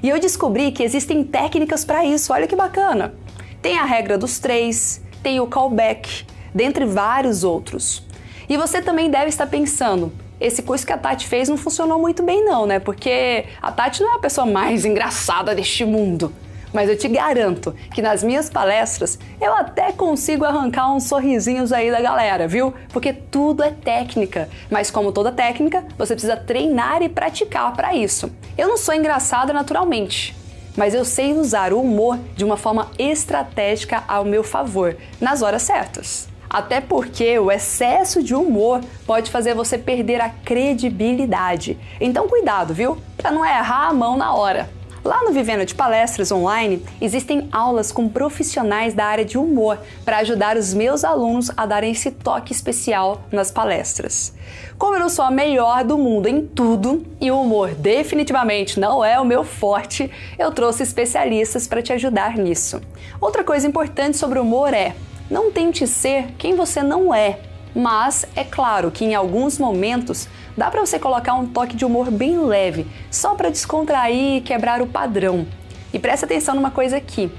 E eu descobri que existem técnicas para isso, olha que bacana. Tem a regra dos 3, tem o callback, dentre vários outros. E você também deve estar pensando, esse curso que a Tati fez não funcionou muito bem não, né? Porque a Tati não é a pessoa mais engraçada deste mundo. Mas eu te garanto que nas minhas palestras eu até consigo arrancar uns sorrisinhos aí da galera, viu? Porque tudo é técnica, mas como toda técnica, você precisa treinar e praticar para isso. Eu não sou engraçada naturalmente, mas eu sei usar o humor de uma forma estratégica ao meu favor, nas horas certas. Até porque o excesso de humor pode fazer você perder a credibilidade. Então cuidado, viu? Para não errar a mão na hora. Lá no Vivendo de Palestras Online, existem aulas com profissionais da área de humor para ajudar os meus alunos a darem esse toque especial nas palestras. Como eu não sou a melhor do mundo em tudo e o humor definitivamente não é o meu forte, eu trouxe especialistas para te ajudar nisso. Outra coisa importante sobre o humor é: não tente ser quem você não é, mas é claro que em alguns momentos dá para você colocar um toque de humor bem leve, só para descontrair e quebrar o padrão. E presta atenção numa coisa aqui,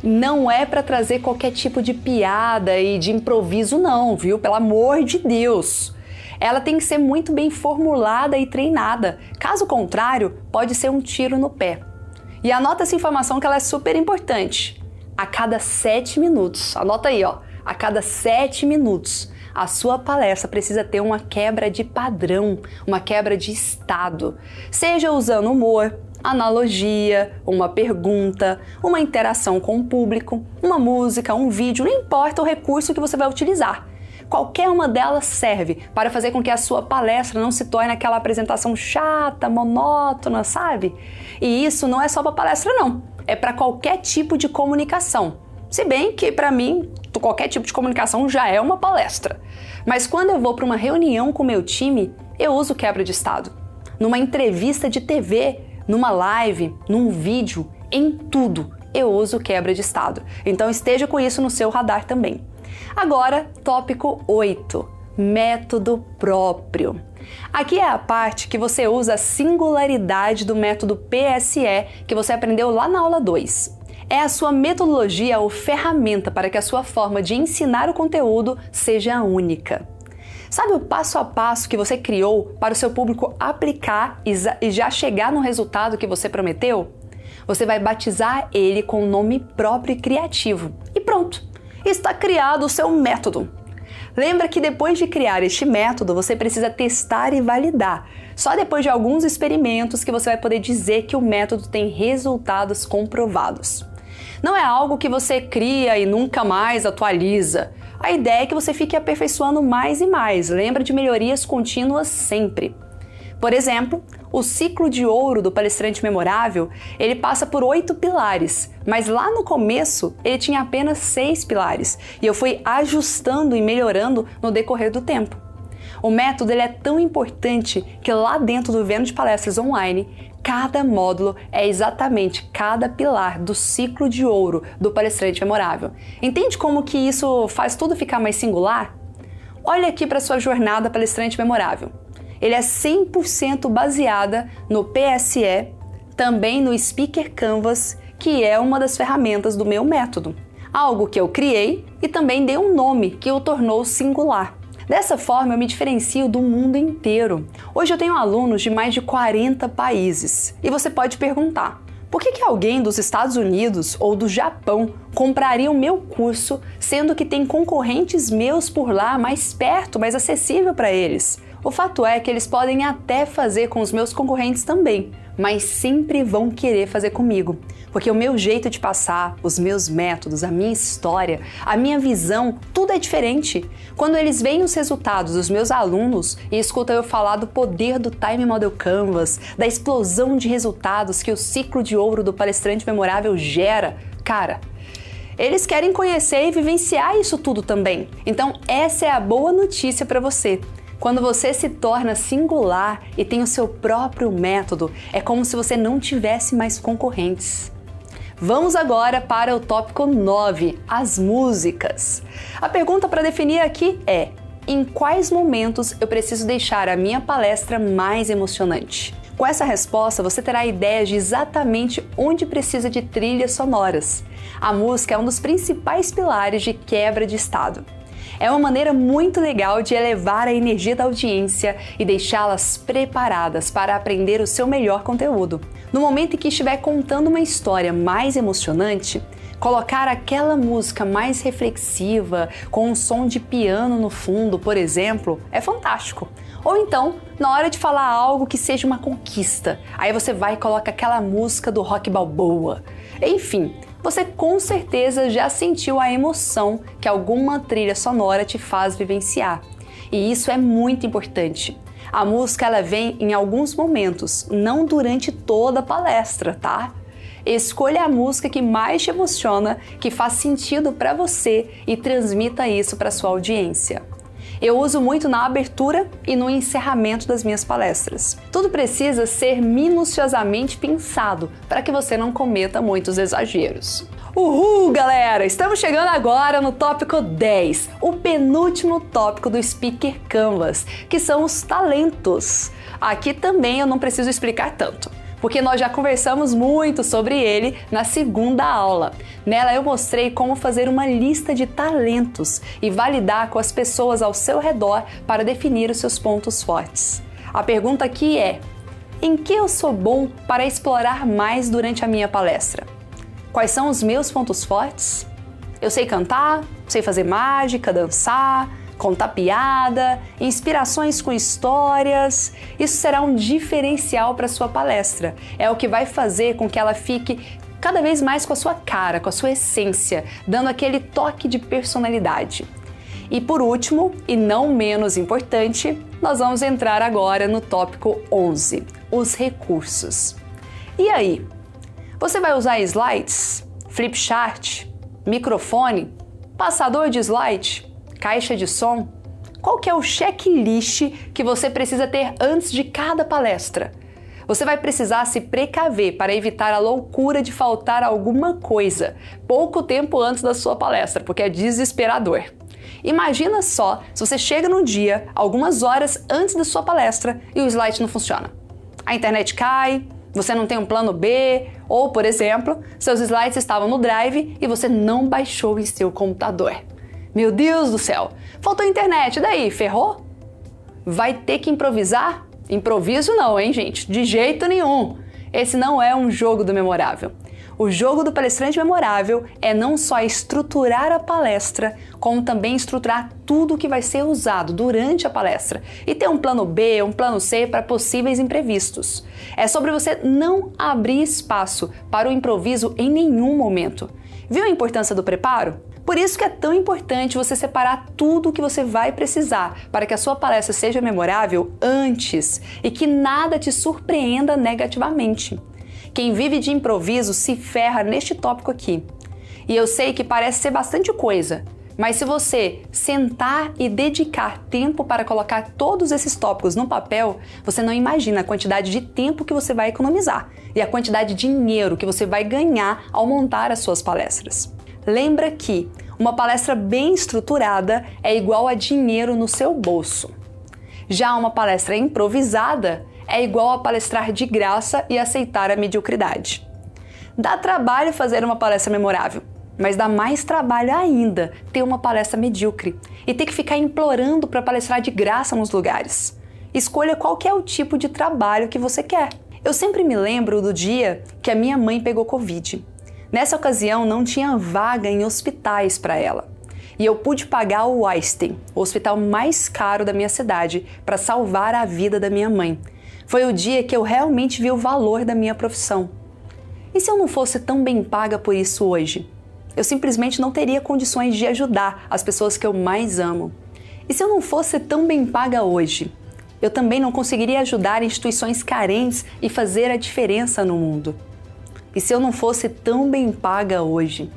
não é para trazer qualquer tipo de piada e de improviso não, viu? Pelo amor de Deus! Ela tem que ser muito bem formulada e treinada, caso contrário, pode ser um tiro no pé. E anota essa informação que ela é super importante. A cada 7 minutos, anota aí, ó, a cada 7 minutos, a sua palestra precisa ter uma quebra de padrão, uma quebra de estado. Seja usando humor, analogia, uma pergunta, uma interação com o público, uma música, um vídeo, não importa o recurso que você vai utilizar. Qualquer uma delas serve para fazer com que a sua palestra não se torne aquela apresentação chata, monótona, sabe? E isso não é só para palestra não, é para qualquer tipo de comunicação. Se bem que para mim, qualquer tipo de comunicação já é uma palestra. Mas quando eu vou para uma reunião com meu time, eu uso quebra de estado. Numa entrevista de TV, numa live, num vídeo, em tudo eu uso quebra de estado. Então esteja com isso no seu radar também. Agora, tópico 8. método próprio. Aqui é a parte que você usa a singularidade do método PSE que você aprendeu lá na aula 2. É a sua metodologia ou ferramenta para que a sua forma de ensinar o conteúdo seja única. Sabe o passo a passo que você criou para o seu público aplicar e já chegar no resultado que você prometeu? Você vai batizar ele com um nome próprio e criativo. E pronto! Está criado o seu método. Lembra que depois de criar este método, você precisa testar e validar. Só depois de alguns experimentos que você vai poder dizer que o método tem resultados comprovados. Não é algo que você cria e nunca mais atualiza. A ideia é que você fique aperfeiçoando mais e mais. Lembra de melhorias contínuas sempre. Por exemplo, o ciclo de ouro do palestrante memorável, ele passa por 8 pilares, mas lá no começo ele tinha apenas 6 pilares e eu fui ajustando e melhorando no decorrer do tempo. O método ele é tão importante que lá dentro do Vendo de Palestras Online, cada módulo é exatamente cada pilar do ciclo de ouro do palestrante memorável. Entende como que isso faz tudo ficar mais singular? Olha aqui para sua jornada palestrante memorável. Ele é 100% baseada no PSE, também no Speaker Canvas, que é uma das ferramentas do meu método. Algo que eu criei e também dei um nome que o tornou singular. Dessa forma, eu me diferencio do mundo inteiro. Hoje eu tenho alunos de mais de 40 países. E você pode perguntar, por que alguém dos Estados Unidos ou do Japão compraria o meu curso, sendo que tem concorrentes meus por lá mais perto, mais acessível para eles? O fato é que eles podem até fazer com os meus concorrentes também, mas sempre vão querer fazer comigo, porque o meu jeito de passar, os meus métodos, a minha história, a minha visão, tudo é diferente. Quando eles veem os resultados dos meus alunos e escutam eu falar do poder do Time Model Canvas, da explosão de resultados que o ciclo de ouro do palestrante memorável gera, cara, eles querem conhecer e vivenciar isso tudo também. Então essa é a boa notícia para você. Quando você se torna singular e tem o seu próprio método, é como se você não tivesse mais concorrentes. Vamos agora para o tópico 9, as músicas. A pergunta para definir aqui é: em quais momentos eu preciso deixar a minha palestra mais emocionante? Com essa resposta, você terá ideia de exatamente onde precisa de trilhas sonoras. A música é um dos principais pilares de quebra de estado. É uma maneira muito legal de elevar a energia da audiência e deixá-las preparadas para aprender o seu melhor conteúdo. No momento em que estiver contando uma história mais emocionante, colocar aquela música mais reflexiva, com um som de piano no fundo, por exemplo, é fantástico. Ou então, na hora de falar algo que seja uma conquista, aí você vai e coloca aquela música do Rock Balboa. Enfim, você com certeza já sentiu a emoção que alguma trilha sonora te faz vivenciar. E isso é muito importante. A música ela vem em alguns momentos, não durante toda a palestra, tá? Escolha a música que mais te emociona, que faz sentido para você e transmita isso para sua audiência. Eu uso muito na abertura e no encerramento das minhas palestras. Tudo precisa ser minuciosamente pensado para que você não cometa muitos exageros. Uhul, galera! Estamos chegando agora no tópico 10, o penúltimo tópico do Speaker Canvas, que são os talentos. Aqui também eu não preciso explicar tanto, porque nós já conversamos muito sobre ele na segunda aula. Nela eu mostrei como fazer uma lista de talentos e validar com as pessoas ao seu redor para definir os seus pontos fortes. A pergunta aqui é: em que eu sou bom para explorar mais durante a minha palestra? Quais são os meus pontos fortes? Eu sei cantar, sei fazer mágica, dançar, contar piada, inspirações com histórias. Isso será um diferencial para a sua palestra. É o que vai fazer com que ela fique cada vez mais com a sua cara, com a sua essência, dando aquele toque de personalidade. E por último, e não menos importante, nós vamos entrar agora no tópico 11, os recursos. E aí? Você vai usar slides, flipchart, microfone, passador de slide, caixa de som? Qual que é o checklist que você precisa ter antes de cada palestra? Você vai precisar se precaver para evitar a loucura de faltar alguma coisa pouco tempo antes da sua palestra, porque é desesperador. Imagina só se você chega no dia, algumas horas antes da sua palestra, e o slide não funciona. A internet cai, você não tem um plano B, ou, por exemplo, seus slides estavam no Drive e você não baixou em seu computador. Meu Deus do céu, faltou internet, daí, ferrou? Vai ter que improvisar? Improviso não, hein, gente? De jeito nenhum. Esse não é um jogo do memorável. O jogo do palestrante memorável é não só estruturar a palestra, como também estruturar tudo que vai ser usado durante a palestra e ter um plano B, um plano C para possíveis imprevistos. É sobre você não abrir espaço para o improviso em nenhum momento. Viu a importância do preparo? Por isso que é tão importante você separar tudo o que você vai precisar para que a sua palestra seja memorável antes e que nada te surpreenda negativamente. Quem vive de improviso se ferra neste tópico aqui. E eu sei que parece ser bastante coisa, mas se você sentar e dedicar tempo para colocar todos esses tópicos no papel, você não imagina a quantidade de tempo que você vai economizar e a quantidade de dinheiro que você vai ganhar ao montar as suas palestras. Lembra que uma palestra bem estruturada é igual a dinheiro no seu bolso. Já uma palestra improvisada é igual a palestrar de graça e aceitar a mediocridade. Dá trabalho fazer uma palestra memorável, mas dá mais trabalho ainda ter uma palestra medíocre e ter que ficar implorando para palestrar de graça nos lugares. Escolha qual que é o tipo de trabalho que você quer. Eu sempre me lembro do dia que a minha mãe pegou Covid. Nessa ocasião não tinha vaga em hospitais para ela. E eu pude pagar o Einstein, o hospital mais caro da minha cidade, para salvar a vida da minha mãe. Foi o dia que eu realmente vi o valor da minha profissão. E se eu não fosse tão bem paga por isso hoje? Eu simplesmente não teria condições de ajudar as pessoas que eu mais amo. E se eu não fosse tão bem paga hoje? Eu também não conseguiria ajudar instituições carentes e fazer a diferença no mundo. E se eu não fosse tão bem paga hoje?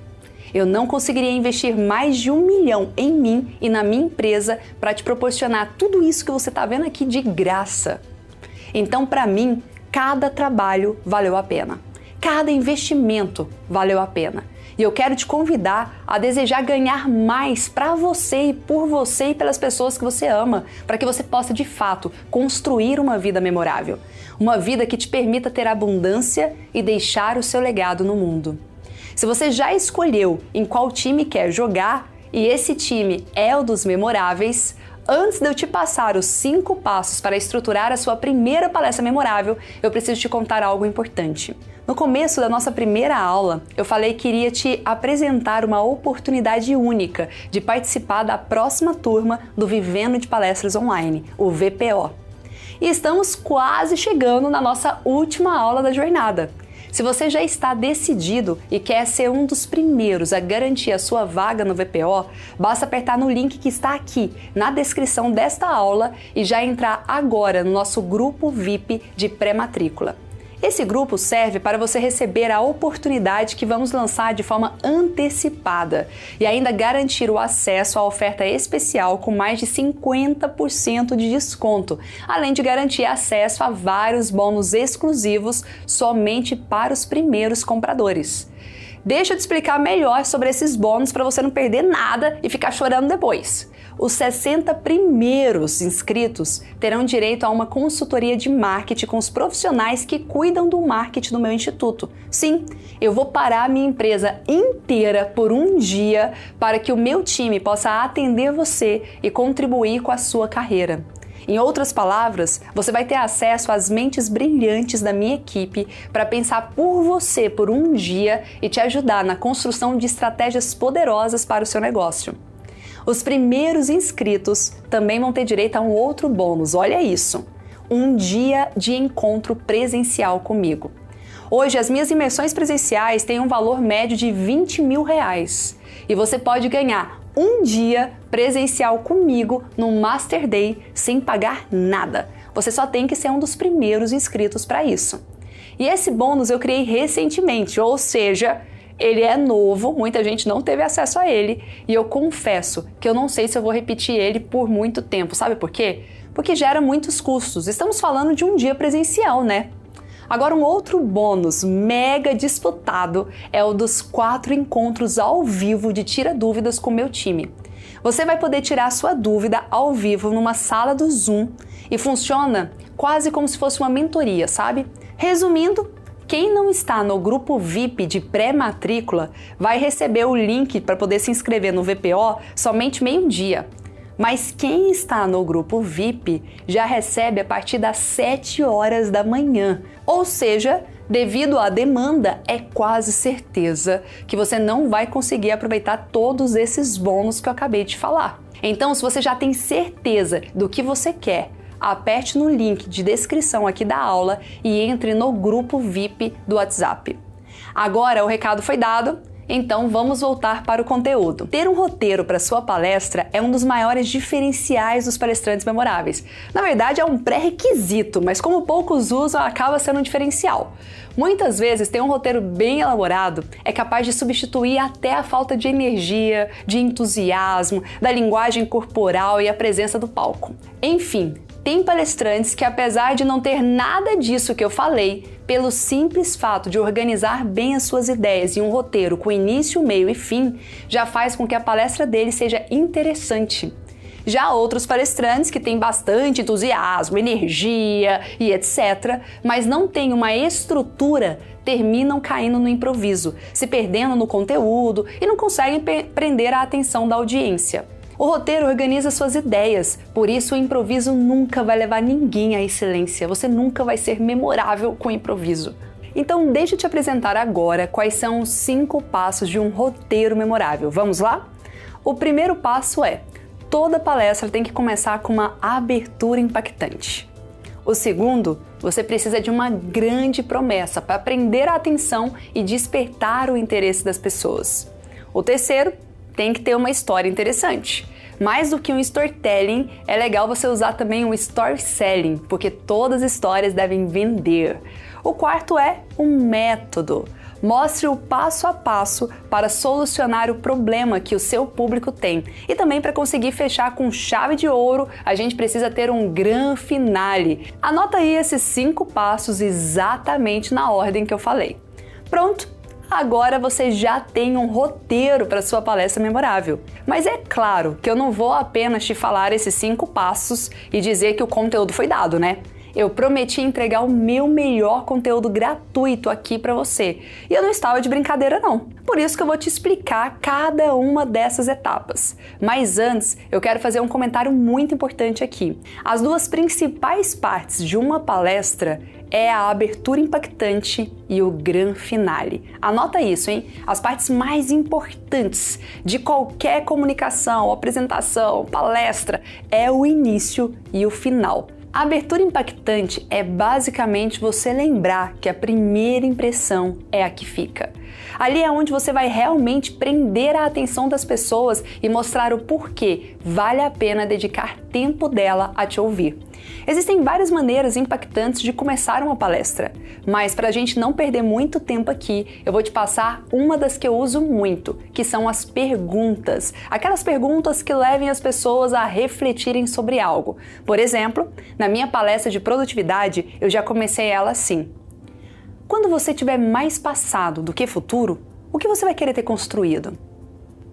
Eu não conseguiria investir mais de 1 milhão em mim e na minha empresa para te proporcionar tudo isso que você está vendo aqui de graça. Então, para mim, cada trabalho valeu a pena. Cada investimento valeu a pena. E eu quero te convidar a desejar ganhar mais para você e por você e pelas pessoas que você ama, para que você possa, de fato, construir uma vida memorável. Uma vida que te permita ter abundância e deixar o seu legado no mundo. Se você já escolheu em qual time quer jogar e esse time é o dos memoráveis, antes de eu te passar os 5 passos para estruturar a sua primeira palestra memorável, eu preciso te contar algo importante. No começo da nossa primeira aula, eu falei que iria te apresentar uma oportunidade única de participar da próxima turma do Vivendo de Palestras Online, o VPO. E estamos quase chegando na nossa última aula da jornada. Se você já está decidido e quer ser um dos primeiros a garantir a sua vaga no VPO, basta apertar no link que está aqui na descrição desta aula e já entrar agora no nosso grupo VIP de pré-matrícula. Esse grupo serve para você receber a oportunidade que vamos lançar de forma antecipada e ainda garantir o acesso à oferta especial com mais de 50% de desconto, além de garantir acesso a vários bônus exclusivos somente para os primeiros compradores. Deixa eu te explicar melhor sobre esses bônus para você não perder nada e ficar chorando depois. Os 60 primeiros inscritos terão direito a uma consultoria de marketing com os profissionais que cuidam do marketing do meu instituto. Sim, eu vou parar a minha empresa inteira por um dia para que o meu time possa atender você e contribuir com a sua carreira. Em outras palavras, você vai ter acesso às mentes brilhantes da minha equipe para pensar por você por um dia e te ajudar na construção de estratégias poderosas para o seu negócio. Os primeiros inscritos também vão ter direito a um outro bônus, olha isso, um dia de encontro presencial comigo. Hoje, as minhas imersões presenciais têm um valor médio de R$20 mil e você pode ganhar um dia presencial comigo no Master Day sem pagar nada. Você só tem que ser um dos primeiros inscritos para isso. E esse bônus eu criei recentemente, ou seja, ele é novo, muita gente não teve acesso a ele e eu confesso que eu não sei se eu vou repetir ele por muito tempo. Sabe por quê? Porque gera muitos custos. Estamos falando de um dia presencial, né? Agora, um outro bônus mega disputado é o dos 4 encontros ao vivo de Tira Dúvidas com o meu time. Você vai poder tirar sua dúvida ao vivo numa sala do Zoom e funciona quase como se fosse uma mentoria, sabe? Resumindo, quem não está no grupo VIP de pré-matrícula vai receber o link para poder se inscrever no VPO somente meio-dia. Mas quem está no grupo VIP já recebe a partir das 7 horas da manhã. Ou seja, devido à demanda, é quase certeza que você não vai conseguir aproveitar todos esses bônus que eu acabei de falar. Então, se você já tem certeza do que você quer, aperte no link de descrição aqui da aula e entre no grupo VIP do WhatsApp. Agora o recado foi dado. Então vamos voltar para o conteúdo. Ter um roteiro para sua palestra é um dos maiores diferenciais dos palestrantes memoráveis. Na verdade é um pré-requisito, mas como poucos usam, acaba sendo um diferencial. Muitas vezes ter um roteiro bem elaborado é capaz de substituir até a falta de energia, de entusiasmo, da linguagem corporal e a presença do palco. Enfim, tem palestrantes que, apesar de não ter nada disso que eu falei, pelo simples fato de organizar bem as suas ideias em um roteiro com início, meio e fim, já faz com que a palestra dele seja interessante. Já outros palestrantes que têm bastante entusiasmo, energia e etc., mas não têm uma estrutura, terminam caindo no improviso, se perdendo no conteúdo e não conseguem prender a atenção da audiência. O roteiro organiza suas ideias, por isso o improviso nunca vai levar ninguém à excelência, você nunca vai ser memorável com o improviso. Então deixa eu te apresentar agora quais são os 5 passos de um roteiro memorável. Vamos lá? O primeiro passo é: toda palestra tem que começar com uma abertura impactante. O segundo, você precisa de uma grande promessa para prender a atenção e despertar o interesse das pessoas. O terceiro, tem que ter uma história interessante. Mais do que um storytelling, é legal você usar também um storyselling, porque todas as histórias devem vender. O quarto é um método. Mostre o passo a passo para solucionar o problema que o seu público tem. E também para conseguir fechar com chave de ouro, a gente precisa ter um grand finale. Anota aí esses 5 passos exatamente na ordem que eu falei. Pronto! Agora você já tem um roteiro para sua palestra memorável. Mas é claro que eu não vou apenas te falar esses 5 passos e dizer que o conteúdo foi dado, né? Eu prometi entregar o meu melhor conteúdo gratuito aqui para você. E eu não estava de brincadeira não. Por isso que eu vou te explicar cada uma dessas etapas. Mas antes, eu quero fazer um comentário muito importante aqui. As 2 principais partes de uma palestra é a abertura impactante e o grand finale. Anota isso, hein? As partes mais importantes de qualquer comunicação, apresentação, palestra é o início e o final. A abertura impactante é basicamente você lembrar que a primeira impressão é a que fica. Ali é onde você vai realmente prender a atenção das pessoas e mostrar o porquê vale a pena dedicar tempo dela a te ouvir. Existem várias maneiras impactantes de começar uma palestra, mas para a gente não perder muito tempo aqui, eu vou te passar uma das que eu uso muito, que são as perguntas. Aquelas perguntas que levem as pessoas a refletirem sobre algo. Por exemplo, na minha palestra de produtividade, eu já comecei ela assim: quando você tiver mais passado do que futuro, o que você vai querer ter construído?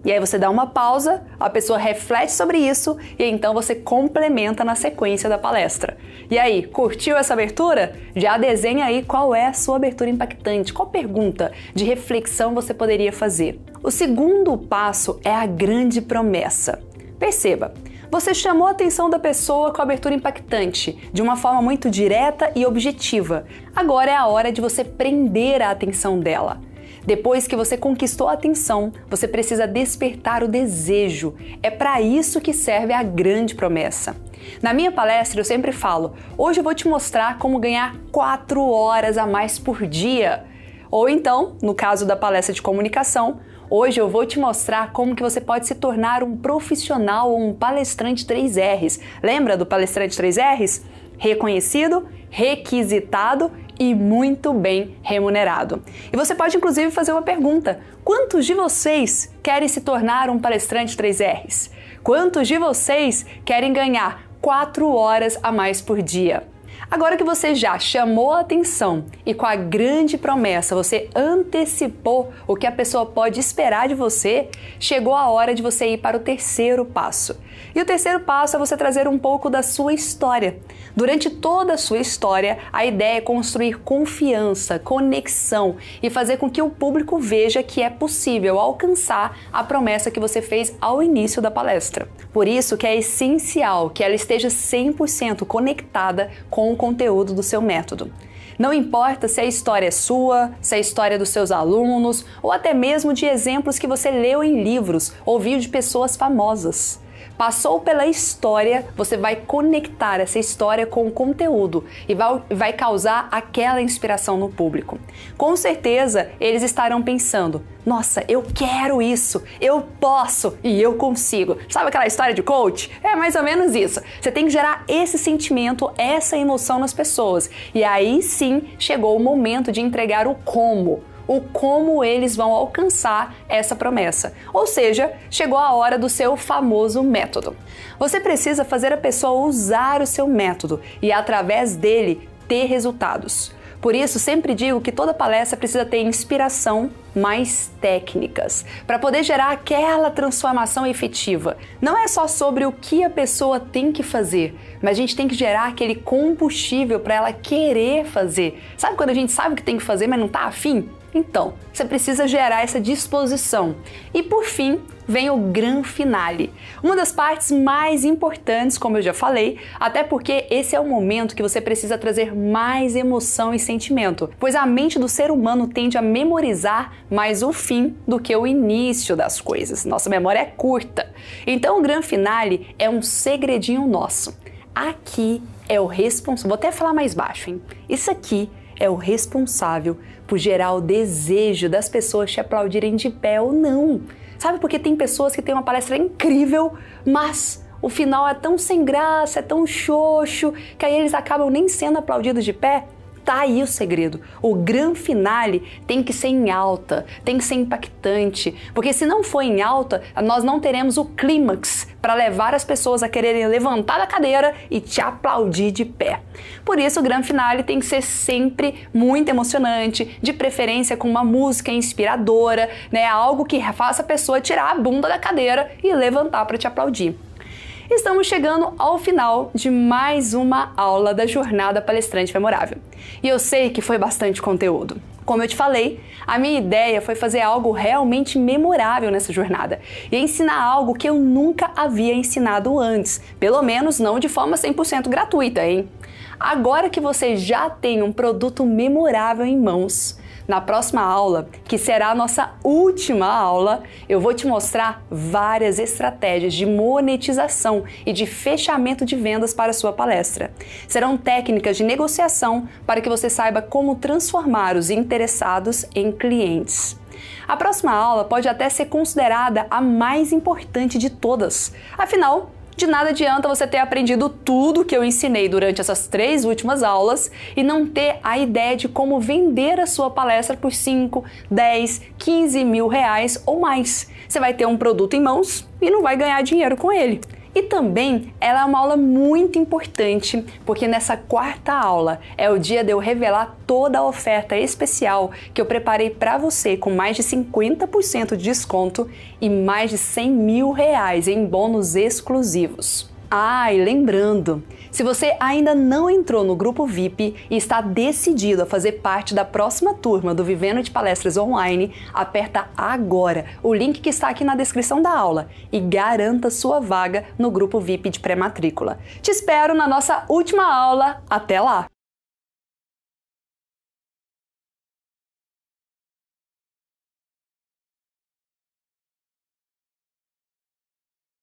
E aí você dá uma pausa, a pessoa reflete sobre isso e então você complementa na sequência da palestra. E aí, curtiu essa abertura? Já desenha aí qual é a sua abertura impactante, qual pergunta de reflexão você poderia fazer. O segundo passo é a grande promessa. Perceba, você chamou a atenção da pessoa com a abertura impactante, de uma forma muito direta e objetiva. Agora é a hora de você prender a atenção dela. Depois que você conquistou a atenção, você precisa despertar o desejo. É para isso que serve a grande promessa. Na minha palestra eu sempre falo: hoje eu vou te mostrar como ganhar 4 horas a mais por dia. Ou então, no caso da palestra de comunicação, hoje eu vou te mostrar como que você pode se tornar um profissional ou um palestrante 3Rs. Lembra do palestrante 3Rs? Reconhecido, requisitado e muito bem remunerado. E você pode inclusive fazer uma pergunta: quantos de vocês querem se tornar um palestrante 3Rs? Quantos de vocês querem ganhar 4 horas a mais por dia? Agora que você já chamou a atenção e com a grande promessa você antecipou o que a pessoa pode esperar de você, chegou a hora de você ir para o terceiro passo. E o terceiro passo é você trazer um pouco da sua história. Durante toda a sua história, a ideia é construir confiança, conexão e fazer com que o público veja que é possível alcançar a promessa que você fez ao início da palestra. Por isso que é essencial que ela esteja 100% conectada com o conteúdo do seu método. Não importa se a história é sua, se a história é dos seus alunos ou até mesmo de exemplos que você leu em livros ou viu de pessoas famosas. Passou pela história, você vai conectar essa história com o conteúdo e vai causar aquela inspiração no público. Com certeza, eles estarão pensando, nossa, eu quero isso, eu posso e eu consigo. Sabe aquela história de coach? É mais ou menos isso. Você tem que gerar esse sentimento, essa emoção nas pessoas. E aí sim, chegou o momento de entregar o como eles vão alcançar essa promessa. Ou seja, chegou a hora do seu famoso método. Você precisa fazer a pessoa usar o seu método e, através dele, ter resultados. Por isso, sempre digo que toda palestra precisa ter inspiração mais técnicas, para poder gerar aquela transformação efetiva. Não é só sobre o que a pessoa tem que fazer, mas a gente tem que gerar aquele combustível para ela querer fazer. Sabe quando a gente sabe o que tem que fazer, mas não está afim? Então, você precisa gerar essa disposição. E por fim, vem o gran finale. Uma das partes mais importantes, como eu já falei, até porque esse é o momento que você precisa trazer mais emoção e sentimento, pois a mente do ser humano tende a memorizar mais o fim do que o início das coisas. Nossa memória é curta. Então o gran finale é um segredinho nosso. Aqui é o responsável, vou até falar mais baixo, hein? Isso aqui é o responsável por gerar o desejo das pessoas te aplaudirem de pé ou não. Sabe, porque tem pessoas que têm uma palestra incrível, mas o final é tão sem graça, é tão xoxo, que aí eles acabam nem sendo aplaudidos de pé. Tá aí o segredo. O gran finale tem que ser em alta, tem que ser impactante, porque se não for em alta, nós não teremos o clímax para levar as pessoas a quererem levantar da cadeira e te aplaudir de pé. Por isso, o gran finale tem que ser sempre muito emocionante, de preferência com uma música inspiradora, né? Algo que faça a pessoa tirar a bunda da cadeira e levantar para te aplaudir. Estamos chegando ao final de mais uma aula da Jornada Palestrante Memorável. E eu sei que foi bastante conteúdo. Como eu te falei, a minha ideia foi fazer algo realmente memorável nessa jornada e ensinar algo que eu nunca havia ensinado antes, pelo menos não de forma 100% gratuita, hein? Agora que você já tem um produto memorável em mãos, na próxima aula, que será a nossa última aula, eu vou te mostrar várias estratégias de monetização e de fechamento de vendas para a sua palestra. Serão técnicas de negociação para que você saiba como transformar os interessados em clientes. A próxima aula pode até ser considerada a mais importante de todas. Afinal, de nada adianta você ter aprendido tudo que eu ensinei durante essas 3 últimas aulas e não ter a ideia de como vender a sua palestra por 5, 10, 15 mil reais ou mais. Você vai ter um produto em mãos e não vai ganhar dinheiro com ele. E também ela é uma aula muito importante, porque nessa 4ª aula é o dia de eu revelar toda a oferta especial que eu preparei para você com mais de 50% de desconto e mais de 100 mil reais em bônus exclusivos. Ah, e lembrando, se você ainda não entrou no grupo VIP e está decidido a fazer parte da próxima turma do Vivendo de Palestras Online, aperta agora o link que está aqui na descrição da aula e garanta sua vaga no grupo VIP de pré-matrícula. Te espero na nossa última aula. Até lá!